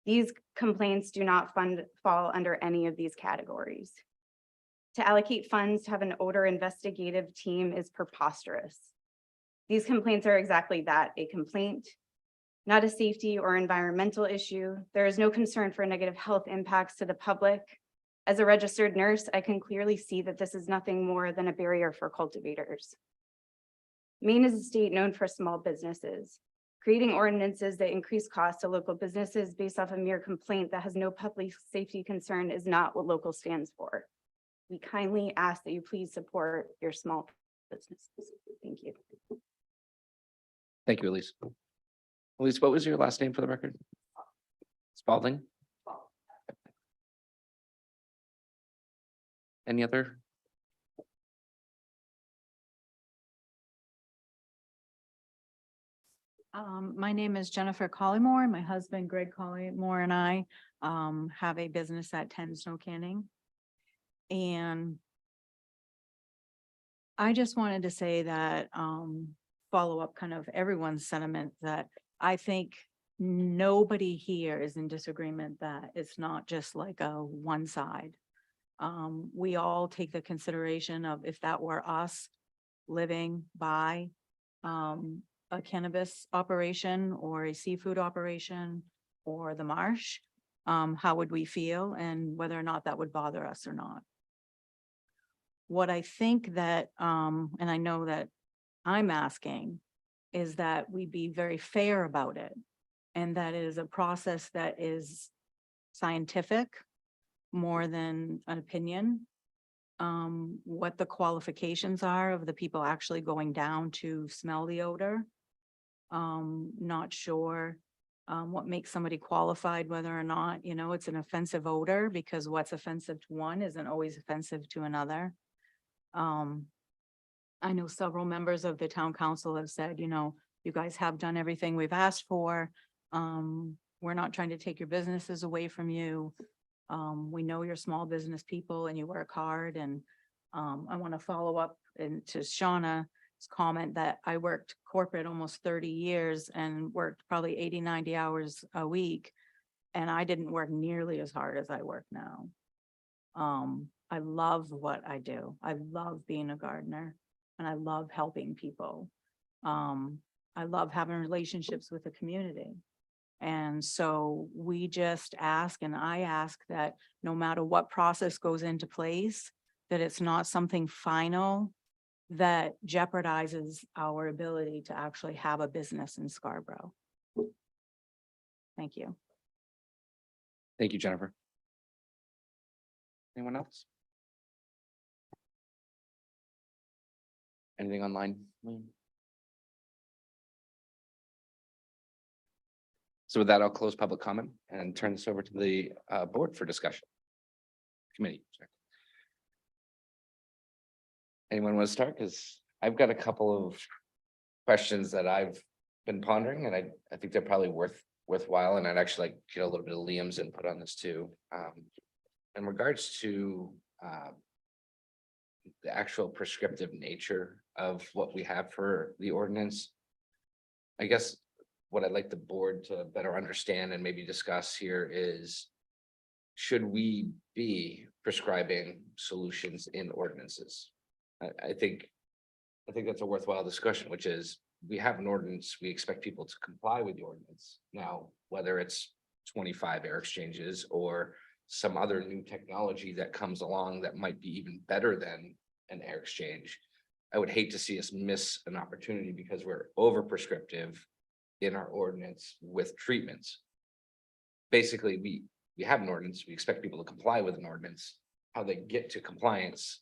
Speaker 12: These complaints do not fall under any of these categories. To allocate funds to have an odor investigative team is preposterous. These complaints are exactly that, a complaint, not a safety or environmental issue. There is no concern for negative health impacts to the public. As a registered nurse, I can clearly see that this is nothing more than a barrier for cultivators. Maine is a state known for small businesses. Creating ordinances that increase costs to local businesses based off a mere complaint that has no public safety concern is not what local stands for. We kindly ask that you please support your small businesses. Thank you.
Speaker 1: Thank you, Elise. Elise, what was your last name for the record? Spalding? Any other?
Speaker 10: My name is Jennifer Collymore. My husband Greg Collymore and I have a business at 10 Snow Canning. And I just wanted to say that follow up kind of everyone's sentiment that I think nobody here is in disagreement that it's not just like a one side. We all take the consideration of if that were us living by a cannabis operation or a seafood operation or the marsh, how would we feel and whether or not that would bother us or not. What I think that, and I know that I'm asking, is that we be very fair about it and that it is a process that is scientific more than an opinion. What the qualifications are of the people actually going down to smell the odor. Not sure what makes somebody qualified, whether or not, you know, it's an offensive odor, because what's offensive to one isn't always offensive to another.
Speaker 13: I know several members of the town council have said, you know, you guys have done everything we've asked for. We're not trying to take your businesses away from you. We know you're small business people and you work hard, and I want to follow up and to Shauna's comment that I worked corporate almost 30 years and worked probably 80, 90 hours a week. And I didn't work nearly as hard as I work now. I love what I do. I love being a gardener and I love helping people. I love having relationships with the community. And so we just ask, and I ask that no matter what process goes into place, that it's not something final that jeopardizes our ability to actually have a business in Scarborough. Thank you.
Speaker 1: Thank you, Jennifer. Anyone else? Anything online? So with that, I'll close public comment and turn this over to the board for discussion. Committee. Sorry. Anyone want to start? Because I've got a couple of questions that I've been pondering, and I think they're probably worthwhile, and I'd actually like to get a little bit of Liam's input on this too. In regards to the actual prescriptive nature of what we have for the ordinance, I guess what I'd like the board to better understand and maybe discuss here is, should we be prescribing solutions in ordinances? I think that's a worthwhile discussion, which is, we have an ordinance, we expect people to comply with the ordinance. Now, whether it's 25 air exchanges or some other new technology that comes along that might be even better than an air exchange, I would hate to see us miss an opportunity because we're over prescriptive in our ordinance with treatments. Basically, we have an ordinance, we expect people to comply with an ordinance. How they get to compliance,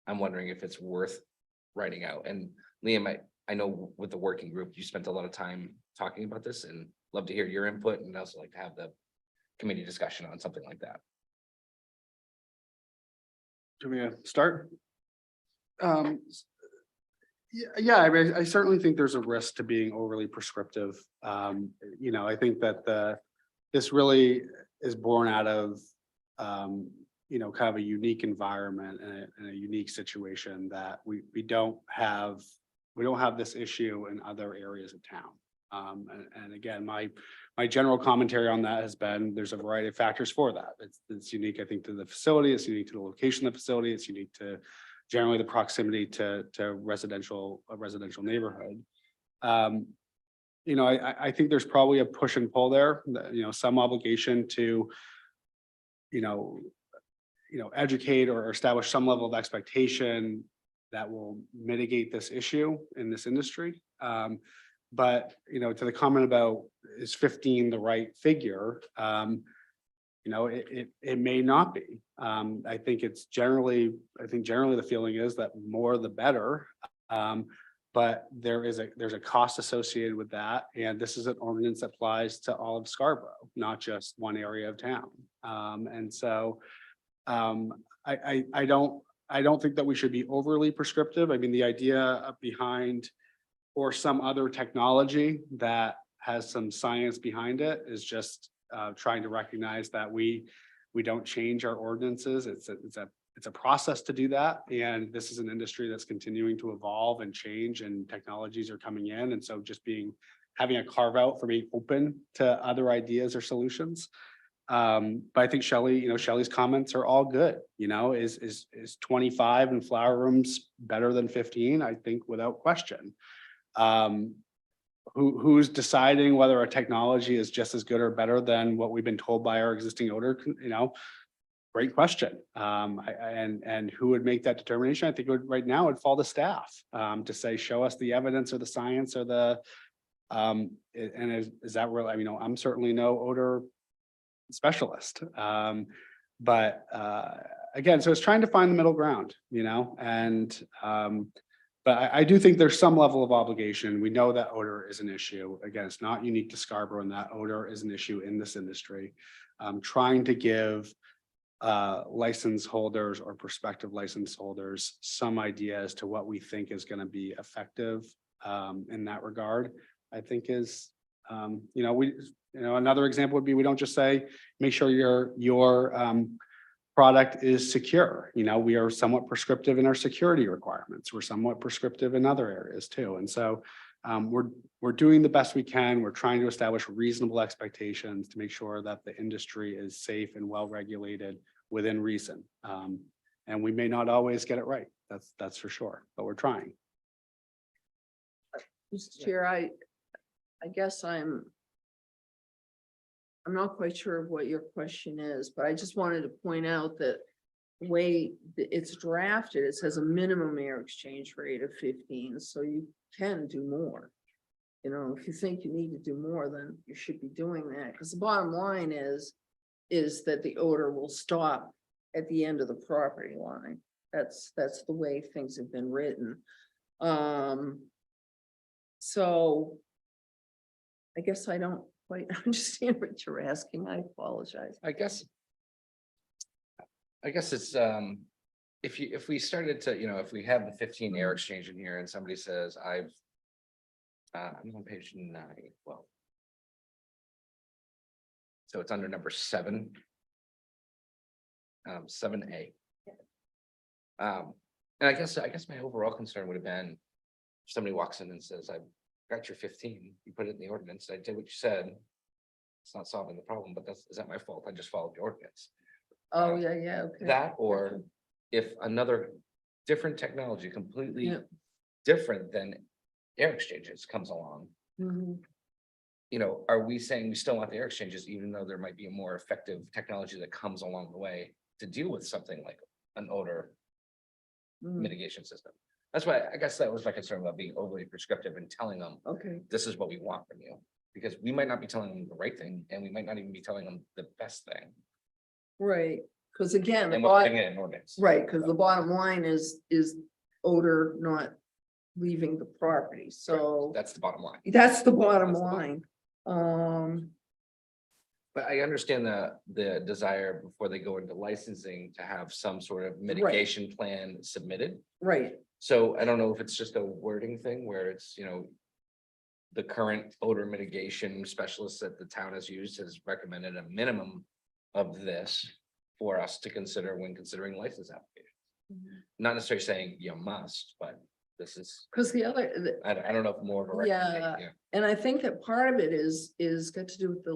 Speaker 1: I'm wondering if it's worth writing out. And Liam, I know with the working group, you spent a lot of time talking about this, and love to hear your input, and also like to have the committee discussion on something like that.
Speaker 5: Do we start? Yeah, I mean, I certainly think there's a risk to being overly prescriptive. You know, I think that this really is born out of you know, kind of a unique environment and a unique situation that we don't have this issue in other areas of town. And again, my general commentary on that has been, there's a variety of factors for that. It's unique, I think, to the facility, it's unique to the location of the facility, it's unique to generally the proximity to a residential neighborhood. You know, I think there's probably a push and pull there, you know, some obligation to, you know, educate or establish some level of expectation that will mitigate this issue in this industry. But, you know, to the comment about, is 15 the right figure? You know, it may not be. I think generally the feeling is that more the better. But there's a cost associated with that. And this is an ordinance that applies to all of Scarborough, not just one area of town. And so I don't think that we should be overly prescriptive. I mean, the idea behind, or some other technology that has some science behind it, is just trying to recognize that we don't change our ordinances. It's a process to do that. And this is an industry that's continuing to evolve and change, and technologies are coming in. And so just having a carve out for being open to other ideas or solutions. But I think Shelley's comments are all good. You know, is 25 in flower rooms better than 15? I think without question. Who's deciding whether our technology is just as good or better than what we've been told by our existing odor? You know, great question. And who would make that determination? I think right now it'd fall to staff to say, show us the evidence or the science or the and is that really? I mean, I'm certainly no odor specialist. But again, so it's trying to find the middle ground, you know, and but I do think there's some level of obligation. We know that odor is an issue. Again, it's not unique to Scarborough, and that odor is an issue in this industry. Trying to give license holders or prospective license holders some idea as to what we think is going to be effective in that regard, I think is, another example would be, we don't just say, make sure your product is secure. We are somewhat prescriptive in our security requirements. We're somewhat prescriptive in other areas too. And so we're doing the best we can. We're trying to establish reasonable expectations to make sure that the industry is safe and well-regulated within reason. And we may not always get it right. That's for sure, but we're trying.
Speaker 4: Mr. Chair, I guess I'm not quite sure of what your question is, but I just wanted to point out that the way it's drafted, it says a minimum air exchange rate of 15, so you can do more. If you think you need to do more, then you should be doing that, because the bottom line is that the odor will stop at the end of the property line. That's the way things have been written. So I guess I don't quite understand what you're asking. I apologize.
Speaker 1: I guess it's, if we started to, if we have the 15 air exchange in here and somebody says, I'm on page 9, well. So it's under number 7. 7A. And I guess my overall concern would have been, if somebody walks in and says, I've got your 15, you put it in the ordinance, I did what you said. It's not solving the problem, but is that my fault? I just followed the ordinance.
Speaker 4: Oh, yeah, okay.
Speaker 1: That, or if another different technology, completely
Speaker 4: Yeah.
Speaker 1: different than air exchanges comes along,
Speaker 4: Mhm.
Speaker 1: Are we saying we still want the air exchanges, even though there might be a more effective technology that comes along the way to deal with something like an odor
Speaker 4: Mhm.
Speaker 1: mitigation system? That's why I guess that was my concern about being overly prescriptive and telling them,
Speaker 4: Okay,
Speaker 1: this is what we want from you. Because we might not be telling them the right thing, and we might not even be telling them the best thing.
Speaker 4: right, because again, the
Speaker 1: And we're
Speaker 4: bottom,
Speaker 1: putting it in ordinance.
Speaker 4: right, because the bottom line is odor not leaving the property, so
Speaker 1: That's the bottom line.
Speaker 4: that's the bottom
Speaker 1: That's the bottom.
Speaker 4: line.
Speaker 1: But I understand the desire before they go into licensing to have some sort of mitigation plan submitted.
Speaker 4: Right,
Speaker 1: So I don't know if it's just a wording thing where it's, the current odor mitigation specialist that the town has used has recommended a minimum of this for us to consider when considering license applications. Not necessarily saying you must, but this is,
Speaker 4: because the other,
Speaker 1: I don't know if more of a.
Speaker 4: Yeah.
Speaker 1: recommendation,
Speaker 4: and I think that part of it is got to do with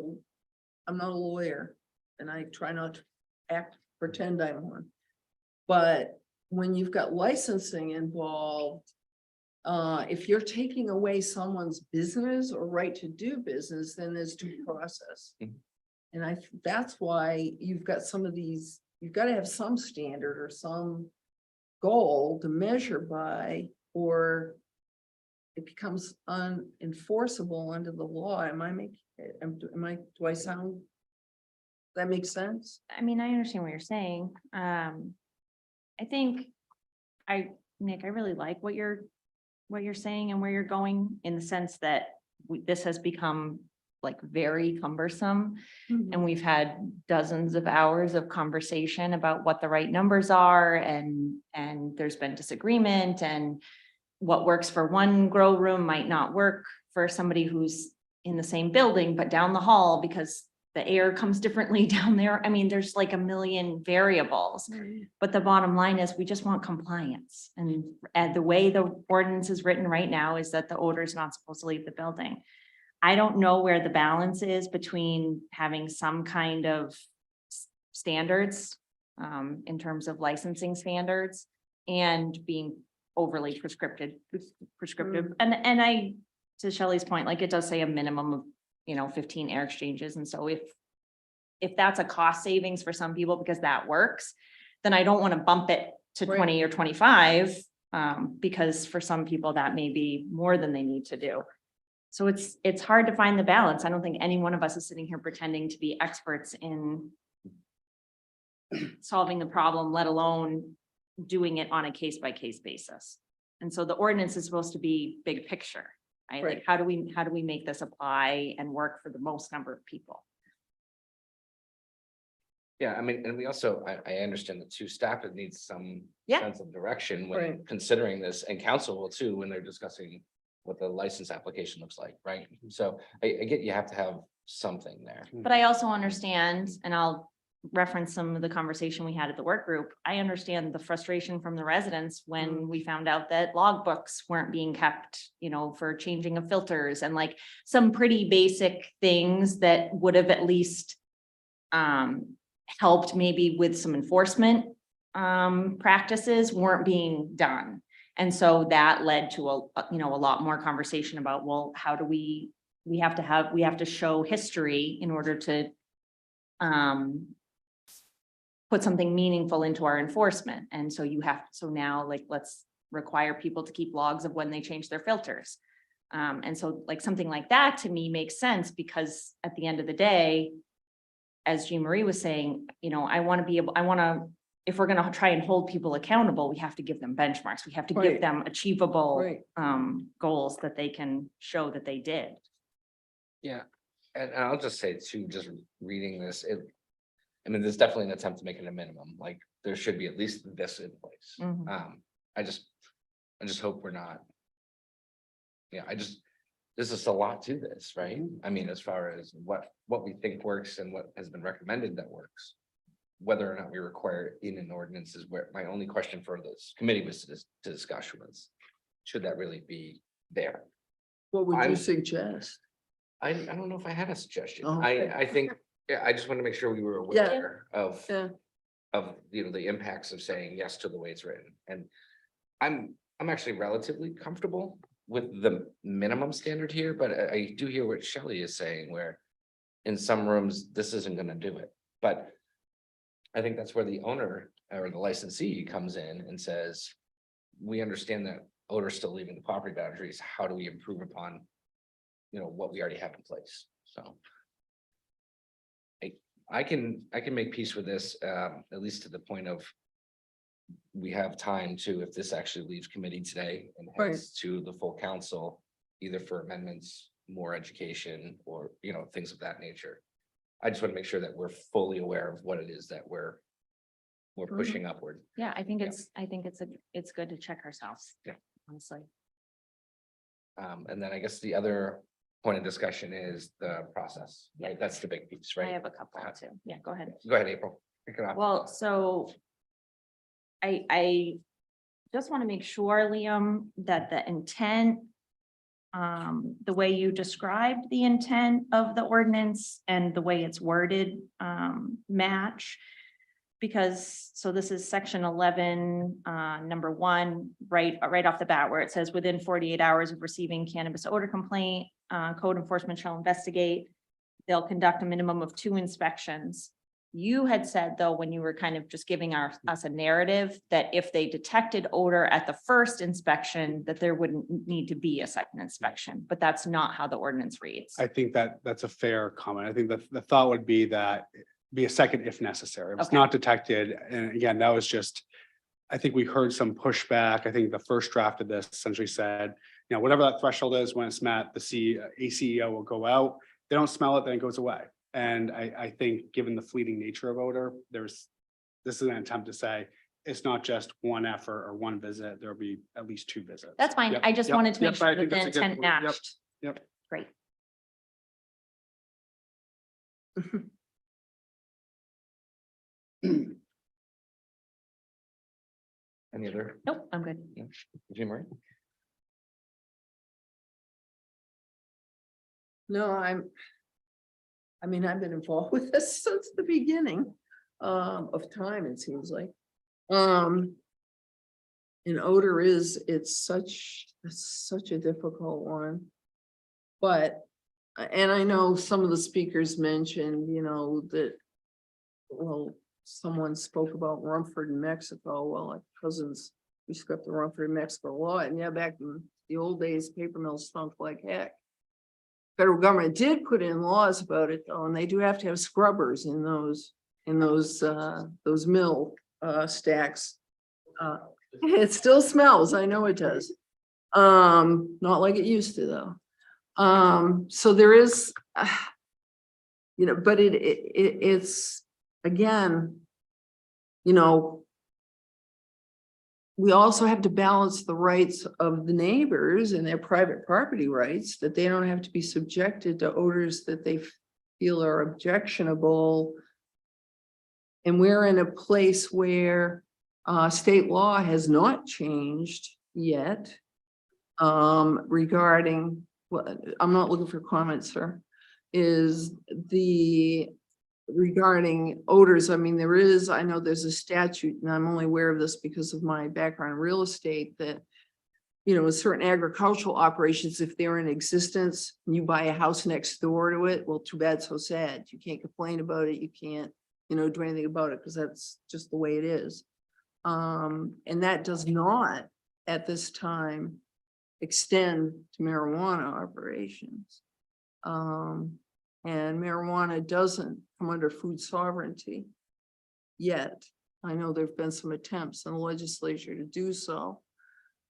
Speaker 4: I'm not a lawyer, and I try not to pretend I'm one. But when you've got licensing involved, if you're taking away someone's business or right to do business, then there's due process.
Speaker 1: Mhm.
Speaker 4: And that's why you've got some of these, you've got to have some standard or some goal to measure by, or it becomes unenforceable under the law. Do I sound, that makes sense?
Speaker 10: I mean, I understand what you're saying. I think Nick, I really like what you're saying and where you're going, in the sense that this has become like very cumbersome. And we've had dozens of hours of conversation about what the right numbers are, and there's been disagreement, and what works for one grow room might not work for somebody who's in the same building, but down the hall, because the air comes differently down there. I mean, there's like a million variables, but the bottom line is we just want compliance. And the way the ordinance is written right now is that the odor is not supposed to leave the building. I don't know where the balance is between having some kind of standards in terms of licensing standards and being overly prescriptive. And I, to Shelley's point, like, it does say a minimum of 15 air exchanges. And so if that's a cost savings for some people because that works, then I don't want to bump it to 20 or 25 because for some people that may be more than they need to do. So it's hard to find the balance. I don't think any one of us is sitting here pretending to be experts in solving the problem, let alone doing it on a case by case basis. And so the ordinance is supposed to be big picture, right? Like, how do we make this apply and work for the most number of people?
Speaker 1: Yeah, I mean, and we also, I understand that too, staff needs some
Speaker 10: Yeah.
Speaker 1: sense of direction when
Speaker 4: Right.
Speaker 1: considering this, and council will too, when they're discussing what the license application looks like, right? So I get you have to have something there.
Speaker 10: But I also understand, and I'll reference some of the conversation we had at the work group. I understand the frustration from the residents when we found out that logbooks weren't being kept, you know, for changing of filters and like some pretty basic things that would have at least helped maybe with some enforcement practices weren't being done. And so that led to a lot more conversation about, well, how do we have to show history in order to put something meaningful into our enforcement. And so so now like, let's require people to keep logs of when they change their filters. And so like something like that to me makes sense because at the end of the day, as Jean Marie was saying, you know, if we're gonna try and hold people accountable, we have to give them benchmarks. We have to give
Speaker 4: Right.
Speaker 10: them achievable
Speaker 4: Right.
Speaker 10: goals that they can show that they did.
Speaker 1: Yeah, and I'll just say too, just reading this, I mean, there's definitely an attempt to make it a minimum, like, there should be at least this in place.
Speaker 10: Mhm.
Speaker 1: I just hope we're not. Yeah, there's just a lot to this, right? I mean, as far as what we think works and what has been recommended that works. Whether or not we require it in an ordinance is where my only question for this committee was to discuss was, should that really be there?
Speaker 4: What would you
Speaker 1: I'm-
Speaker 4: suggest?
Speaker 1: I don't know if I had a suggestion.
Speaker 4: Oh, okay.
Speaker 1: I think, yeah, I just want to make sure we were
Speaker 4: Yeah.
Speaker 1: aware of,
Speaker 4: Yeah.
Speaker 1: the impacts of saying yes to the way it's written. And I'm actually relatively comfortable with the minimum standard here, but I do hear what Shelley is saying, where in some rooms, this isn't gonna do it. But I think that's where the owner or the licensee comes in and says, we understand that odor's still leaving the property boundaries. How do we improve upon, what we already have in place? So I can make peace with this, at least to the point of we have time to, if this actually leaves committee today and heads to the full council, either for amendments, more education, or, things of that nature. I just want to make sure that we're fully aware of what it is that we're pushing upward.
Speaker 10: Yeah, I think
Speaker 1: Yeah.
Speaker 10: it's good to check ourselves.
Speaker 1: Yeah.
Speaker 10: Honestly.
Speaker 1: And then I guess the other point of discussion is the process, right? That's the big piece,
Speaker 10: I
Speaker 1: right?
Speaker 10: have a couple too. Yeah, go ahead.
Speaker 1: Go ahead, April. Pick it up.
Speaker 10: Well, so I just want to make sure, Liam, that the intent, the way you described the intent of the ordinance and the way it's worded, match. Because, so this is section 11, number 1, right off the bat, where it says within 48 hours of receiving cannabis odor complaint, code enforcement shall investigate. They'll conduct a minimum of 2 inspections. You had said, though, when you were kind of just giving us a narrative, that if they detected odor at the first inspection, that there wouldn't need to be a second inspection, but that's not how the ordinance reads.
Speaker 5: I think that's a fair comment. I think that the thought would be that be a second if necessary. If it's
Speaker 10: Okay.
Speaker 5: not detected, and again, that was just, I think we heard some pushback. I think the first draft of this essentially said, whatever that threshold is, when it's met, the ACEO will go out. They don't smell it, then it goes away. And I think given the fleeting nature of odor, this is an attempt to say, it's not just one effort or one visit, there'll be at least 2 visits.
Speaker 10: That's fine.
Speaker 5: Yep,
Speaker 10: I just
Speaker 5: yep,
Speaker 10: wanted to make
Speaker 5: yep, I
Speaker 10: sure that
Speaker 5: think
Speaker 10: the
Speaker 5: that's a good
Speaker 10: intent
Speaker 5: point. Yep,
Speaker 10: matched.
Speaker 5: yep.
Speaker 10: Great.
Speaker 1: Any other?
Speaker 10: Nope, I'm good.
Speaker 1: Jean Marie?
Speaker 4: No, I mean, I've been involved with this since the beginning of time, it seems like. And odor it's such a difficult one. But, and I know some of the speakers mentioned, that, well, someone spoke about Rumford in Mexico. Well, my cousins, we script the Rumford, Mexico law, and yeah, back in the old days, paper mills stunk like heck. Federal government did put in laws about it though, and they do have to have scrubbers in those mill stacks. It still smells, I know it does. Not like it used to though. So there is, but it's again, you know, we also have to balance the rights of the neighbors and their private property rights, that they don't have to be subjected to odors that they feel are objectionable. And we're in a place where state law has not changed yet regarding, well, I'm not looking for comments, sir, is the regarding odors. I mean, there is, I know there's a statute, and I'm only aware of this because of my background in real estate, that, you know, certain agricultural operations, if they're in existence, and you buy a house next door to it, well, too bad, so sad. You can't complain about it. You can't, you know, do anything about it because that's just the way it is. And that does not at this time extend to marijuana operations. And marijuana doesn't come under food sovereignty yet. I know there've been some attempts in the legislature to do so.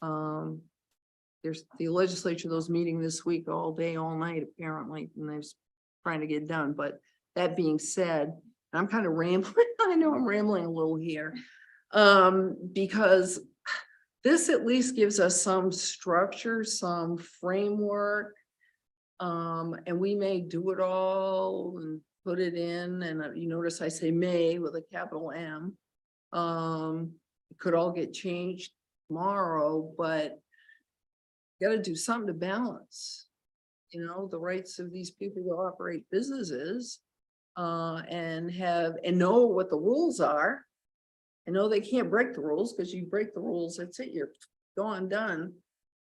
Speaker 4: There's the legislature, those meeting this week all day, all night, apparently, and they're trying to get done. But that being said, I'm kind of rambling. I know I'm rambling a little here. Because this at least gives us some structure, some framework. And we may do it all and put it in, and you notice I say may with a capital M. It could all get changed tomorrow, but got to do something to balance, you know, the rights of these people to operate businesses, and know what the rules are. I know they can't break the rules, because you break the rules, that's it, you're gone, done.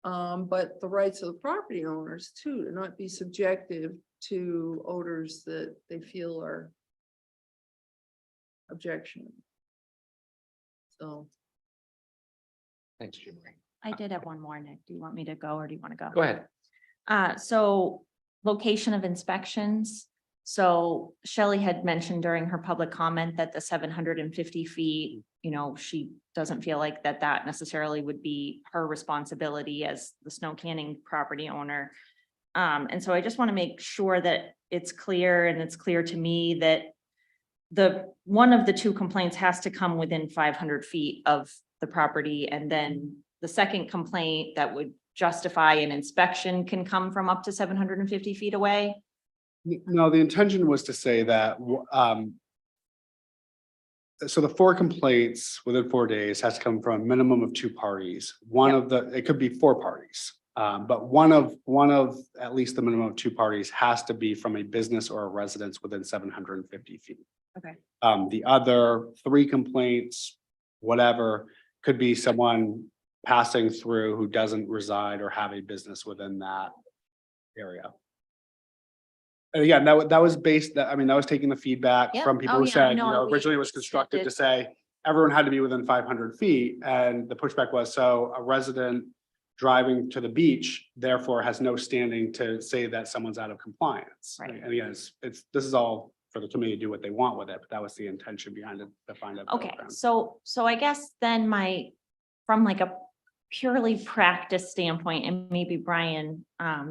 Speaker 4: But the rights of the property owners too, to not be subjective to odors that they feel are objectionable. So.
Speaker 1: Thanks, Julie.
Speaker 10: I did have one more, Nick. Do you want me to go or do you want to go?
Speaker 1: Go ahead.
Speaker 10: So location of inspections. So Shelley had mentioned during her public comment that the 750 feet, you know, she doesn't feel like that necessarily would be her responsibility as the snow canning property owner. And so I just want to make sure that it's clear, and it's clear to me that one of the two complaints has to come within 500 feet of the property. And then the second complaint that would justify an inspection can come from up to 750 feet away.
Speaker 5: No, the intention was to say that, so the 4 complaints within 4 days has to come from a minimum of 2 parties. It could be 4 parties. But one of at least the minimum of 2 parties has to be from a business or a residence within 750 feet.
Speaker 10: Okay.
Speaker 5: The other 3 complaints, whatever, could be someone passing through who doesn't reside or have a business within that area. And again, that was based, I mean, that was taking the feedback
Speaker 10: Yep.
Speaker 5: from people
Speaker 10: Oh,
Speaker 5: who
Speaker 10: yeah,
Speaker 5: said, you
Speaker 10: no,
Speaker 5: know,
Speaker 10: we
Speaker 5: originally it was constructed to
Speaker 10: accepted.
Speaker 5: say everyone had to be within 500 feet. And the pushback was, so a resident driving to the beach, therefore has no standing to say that someone's out of compliance.
Speaker 10: Right.
Speaker 5: And again, this is all for the committee to do what they want with it, but that was the intention behind it, to find out.
Speaker 10: Okay, so I guess then from like a purely practice standpoint, and maybe Brian,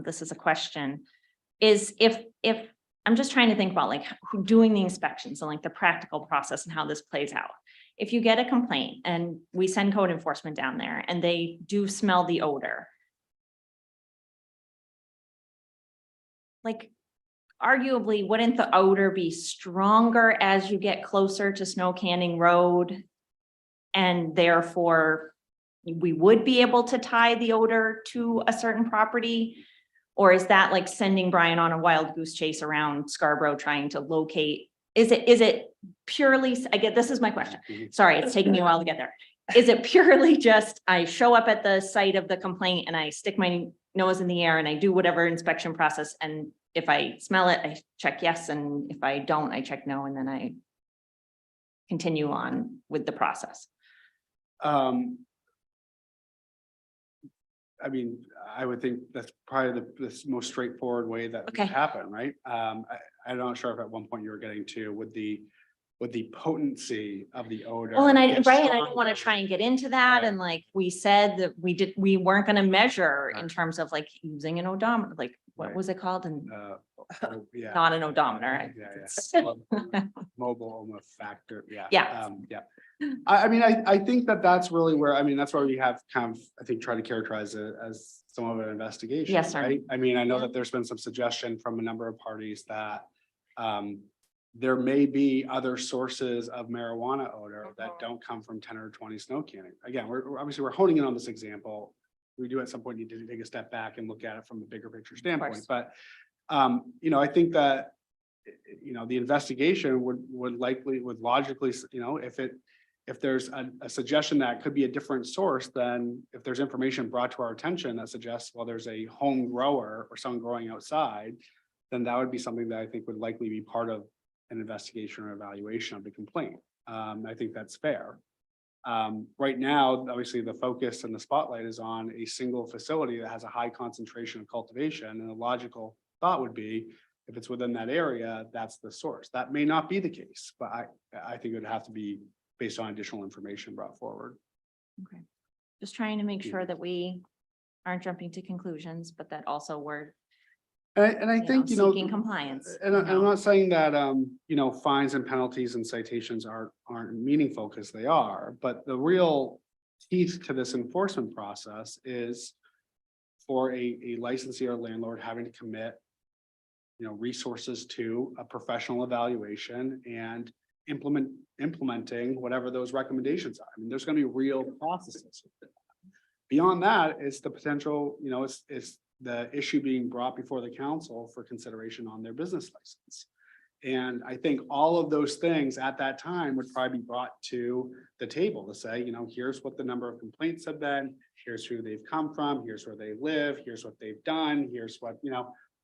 Speaker 10: this is a question, is if I'm just trying to think about like doing the inspections and like the practical process and how this plays out. If you get a complaint and we send code enforcement down there and they do smell the odor, like arguably, wouldn't the odor be stronger as you get closer to Snow Canning Road? And therefore, we would be able to tie the odor to a certain property? Or is that like sending Brian on a wild goose chase around Scarborough trying to locate? Is it purely, this is my question. Sorry, it's taking me a while to get there. Is it purely just, I show up at the site of the complaint and I stick my nose in the air and I do whatever inspection process, and if I smell it, I check yes, and if I don't, I check no, and then I continue on with the process?
Speaker 5: I mean, I would think that's probably the most straightforward way that
Speaker 10: Okay.
Speaker 5: would happen, right? I'm not sure if at one point you were getting to with with the potency of the odor.
Speaker 10: Well, and I,
Speaker 5: gets
Speaker 10: right, and I don't want to
Speaker 5: stronger.
Speaker 10: try and get into that.
Speaker 5: Right.
Speaker 10: And like we said that we weren't going to measure in terms of like using an odometer, like what
Speaker 5: Right.
Speaker 10: was it called? And
Speaker 5: Yeah.
Speaker 10: not an odometer.
Speaker 5: Yeah,
Speaker 10: It's-
Speaker 5: yeah. Mobile Omo factor, yeah.
Speaker 10: Yeah.
Speaker 5: Yeah. I mean, I think that that's really where, I mean, that's where we have kind of, I think, try to characterize it as some of an investigation.
Speaker 10: Yes, sir.
Speaker 5: Right? I mean, I know
Speaker 10: Yeah.
Speaker 5: that there's been some suggestion from a number of parties that there may be other sources of marijuana odor that don't come from 10 or 20 snow canning. Again, obviously we're honing in on this example. We do at some point need to take a step back and look at it from a bigger picture standpoint, but I think that the investigation would logically, if there's a suggestion that could be a different source, then if there's information brought to our attention that suggests, well, there's a home grower or someone growing outside, then that would be something that I think would likely be part of an investigation or evaluation of the complaint. I think that's fair. Right now, obviously, the focus and the spotlight is on a single facility that has a high concentration of cultivation, and the logical thought would be, if it's within that area, that's the source. That may not be the case, but I think it would have to be based on additional information brought forward.
Speaker 10: Okay. Just trying to make sure that we aren't jumping to conclusions, but that also we're
Speaker 5: And I think,
Speaker 10: seeking compliance.
Speaker 5: and I'm not saying that, fines and penalties and citations aren't meaningful, because they are, but the real teeth to this enforcement process is for a licensee or landlord having to commit resources to a professional evaluation and implementing whatever those recommendations are. I mean, there's going to be real processes. Beyond that, it's the potential, it's the issue being brought before the council for consideration on their business license. And I think all of those things at that time would probably be brought to the table to say, here's what the number of complaints have been, here's who they've come from, here's where they live, here's what they've done, here's what,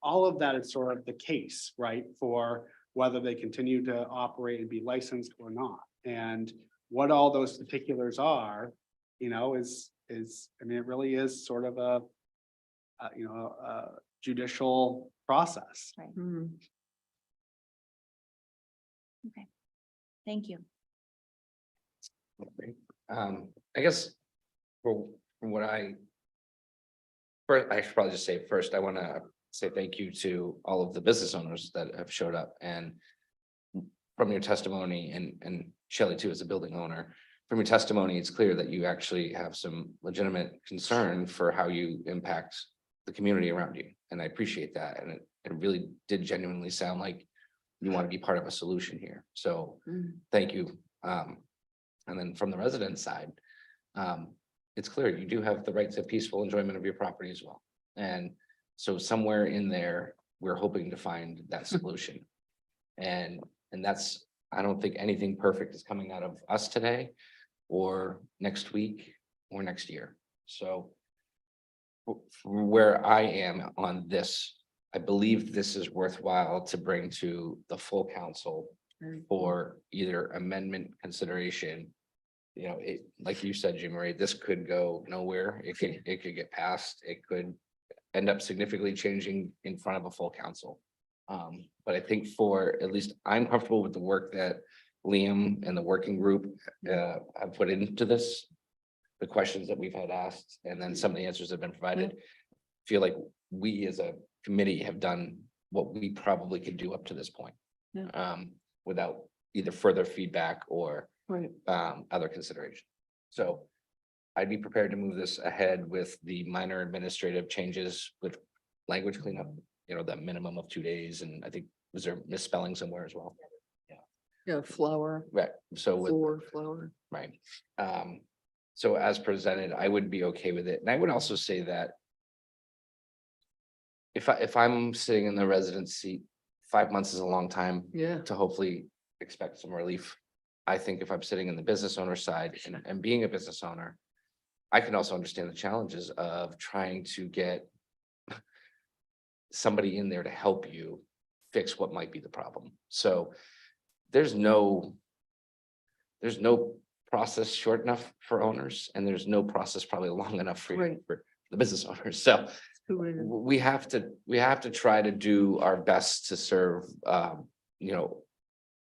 Speaker 5: all of that is sort of the case, right? For whether they continue to operate and be licensed or not. And what all those particulars are, is, I mean, it really is sort of a judicial process.
Speaker 10: Right.
Speaker 4: Mhm.
Speaker 10: Thank you.
Speaker 1: I guess from what first, I should probably just say first, I want to say thank you to all of the business owners that have showed up, and from your testimony, and Shelley too, as a building owner, from your testimony, it's clear that you actually have some legitimate concern for how you impact the community around you. And I appreciate that. And it really did genuinely sound like you want to be part of a solution here. So thank you. And then from the resident side, it's clear you do have the right to peaceful enjoyment of your property as well. And so somewhere in there, we're hoping to find that solution. And that's, I don't think anything perfect is coming out of us today or next week or next year. So from where I am on this, I believe this is worthwhile to bring to the full council for either amendment consideration. Like you said, Jim Ray, this could go nowhere. It could get passed. It could end up significantly changing in front of a full council. But I think for, at least I'm comfortable with the work that Liam and the working group have put into this, the questions that we've had asked, and then some of the answers that have been provided. Feel like we as a committee have done what we probably could do up to this point. Without either further feedback or
Speaker 4: Right.
Speaker 1: other consideration. So I'd be prepared to move this ahead with the minor administrative changes with language cleanup, the minimum of 2 days. And I think, was there misspelling somewhere as well?
Speaker 4: Yeah, flower,
Speaker 1: Right. So with,
Speaker 4: flower.
Speaker 1: right. So as presented, I would be okay with it. And I would also say that if I'm sitting in the resident seat, 5 months is a long time
Speaker 4: Yeah.
Speaker 1: to hopefully expect some relief. I think if I'm sitting in the business owner side and being a business owner, I can also understand the challenges of trying to get somebody in there to help you fix what might be the problem. So there's no process short enough for owners, and there's no process probably long enough for
Speaker 4: Right.
Speaker 1: for the business owners. So we have to try to do our best to serve,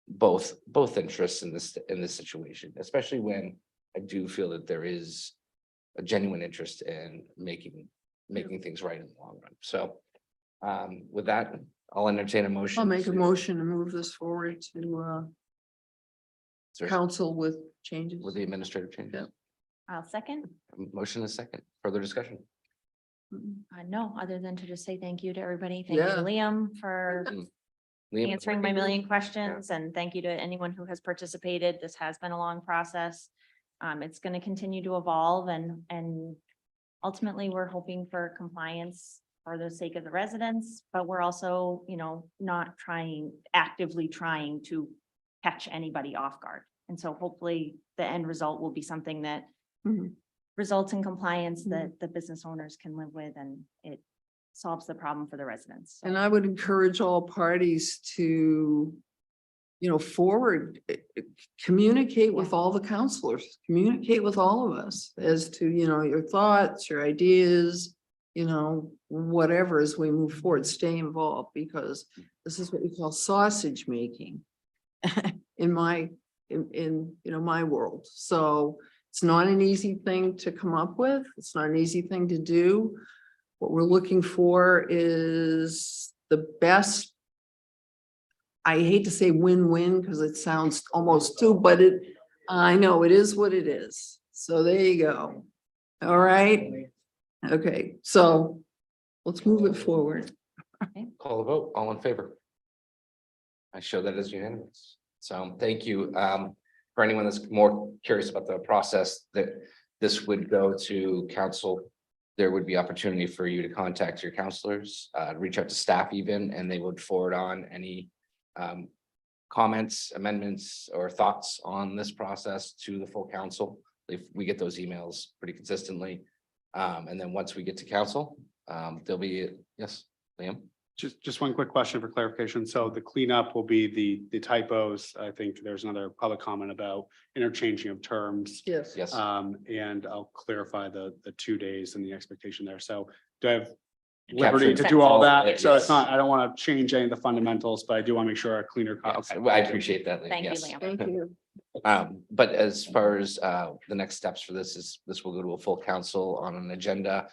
Speaker 1: both interests in this situation, especially when I do feel that there is a genuine interest in making things right in the long run. So with that, I'll entertain a motion.
Speaker 4: I'll make a motion to move this forward to council with changes.
Speaker 1: With the administrative changes.
Speaker 4: Yep.
Speaker 10: I'll second.
Speaker 1: Motion is second. Further discussion.
Speaker 10: No, other than to just say thank you to everybody. Thank you
Speaker 4: Yeah.
Speaker 10: to Liam for
Speaker 1: Liam,
Speaker 10: answering my million questions, and thank you to anyone who has participated. This has been a long process. It's going to continue to evolve, and ultimately, we're hoping for compliance for the sake of the residents, but we're also, not actively trying to catch anybody off guard. And so hopefully the end result will be something that
Speaker 4: Mhm.
Speaker 10: results in compliance that the business owners can live with, and it solves the problem for the residents. So-
Speaker 4: And I would encourage all parties to, forward, communicate with all the counselors, communicate with all of us as to, your thoughts, your ideas, whatever, as we move forward, stay involved, because this is what we call sausage making in my world. So it's not an easy thing to come up with. It's not an easy thing to do. What we're looking for is the best. I hate to say win-win because it sounds almost too, but I know it is what it is. So there you go. All right. Okay, so let's move it forward.
Speaker 1: Call the vote. All in favor? I show that as unanimous. So thank you. For anyone that's more curious about the process, that this would go to council. There would be opportunity for you to contact your counselors, reach out to staff even, and they would forward on any comments, amendments, or thoughts on this process to the full council. If we get those emails pretty consistently. And then once we get to council, there'll be, yes, Liam?
Speaker 5: Just one quick question for clarification. So the cleanup will be the typos. I think there's another public comment about interchanging of terms.
Speaker 4: Yes.
Speaker 1: Yes.
Speaker 5: And I'll clarify the 2 days and the expectation there. So do I have
Speaker 1: Captured
Speaker 5: liberty to do all
Speaker 1: all of
Speaker 5: that?
Speaker 1: it,
Speaker 5: So it's
Speaker 1: yes.
Speaker 5: not, I don't want to change any of the fundamentals, but I do want to make sure a cleaner.
Speaker 1: Yes,
Speaker 5: Okay.
Speaker 1: I appreciate that. Liam.
Speaker 10: Thank you,
Speaker 1: Yes.
Speaker 10: Liam.
Speaker 4: Thank you.
Speaker 1: But as far as the next steps for this is, this will go to a full council on an agenda.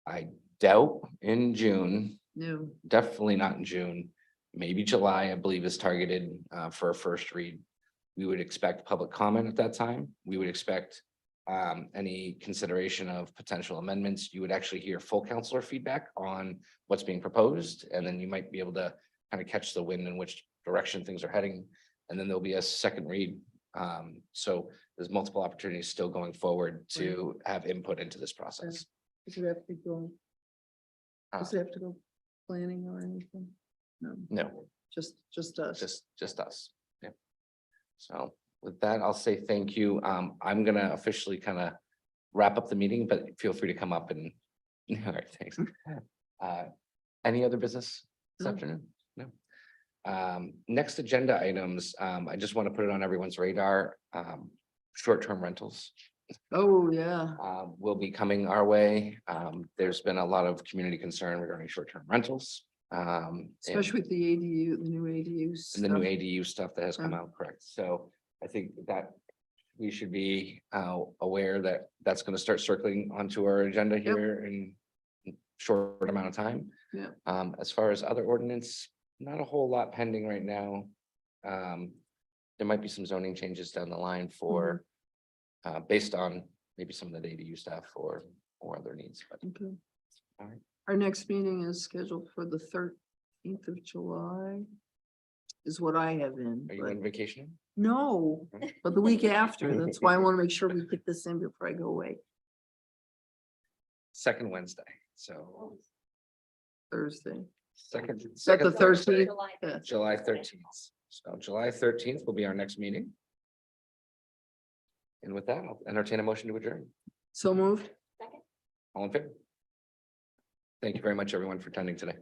Speaker 1: I doubt in June,
Speaker 4: No.
Speaker 1: definitely not in June, maybe July, I believe is targeted for a first read. We would expect public comment at that time. We would expect any consideration of potential amendments. You would actually hear full councilor feedback on what's being proposed, and then you might be able to kind of catch the wind in which direction things are heading. And then there'll be a second read. So there's multiple opportunities still going forward to have input into this process.
Speaker 4: Does it have to go? Does it have to go planning or anything? No,
Speaker 1: No,
Speaker 4: just us.
Speaker 1: just us. Yeah. So with that, I'll say thank you. I'm gonna officially kind of wrap up the meeting, but feel free to come up and, all right, thanks. Any other business this
Speaker 4: No.
Speaker 1: afternoon? No. Next agenda items, I just want to put it on everyone's radar. Short-term rentals
Speaker 4: Oh, yeah.
Speaker 1: will be coming our way. There's been a lot of community concern regarding short-term rentals.
Speaker 4: Especially with the ADU, the new ADUs.
Speaker 1: And the new ADU stuff that has come
Speaker 4: Yeah.
Speaker 1: out, correct? So I think that we should be aware that that's going to start circling onto our agenda here in short amount of time.
Speaker 4: Yeah.
Speaker 1: As far as other ordinance, not a whole lot pending right now. There might be some zoning changes down the line for based on maybe some of the ADU stuff or other needs, but
Speaker 4: Okay.
Speaker 1: All right.
Speaker 4: Our next meeting is scheduled for the 13th of July. Is what I have in.
Speaker 1: are you
Speaker 4: but-
Speaker 1: on vacation?
Speaker 4: No, but the week after. That's why I want to make sure we get this in before I go away.
Speaker 1: Second Wednesday, so
Speaker 4: Thursday.
Speaker 1: second.
Speaker 4: Is that the
Speaker 1: second Thursday,
Speaker 4: 13th? Yeah.
Speaker 1: July 13th. So July 13th will be our next meeting. And with that, I'll entertain a motion to adjourn.
Speaker 4: So moved.
Speaker 1: All in favor? Thank you very much, everyone, for attending today.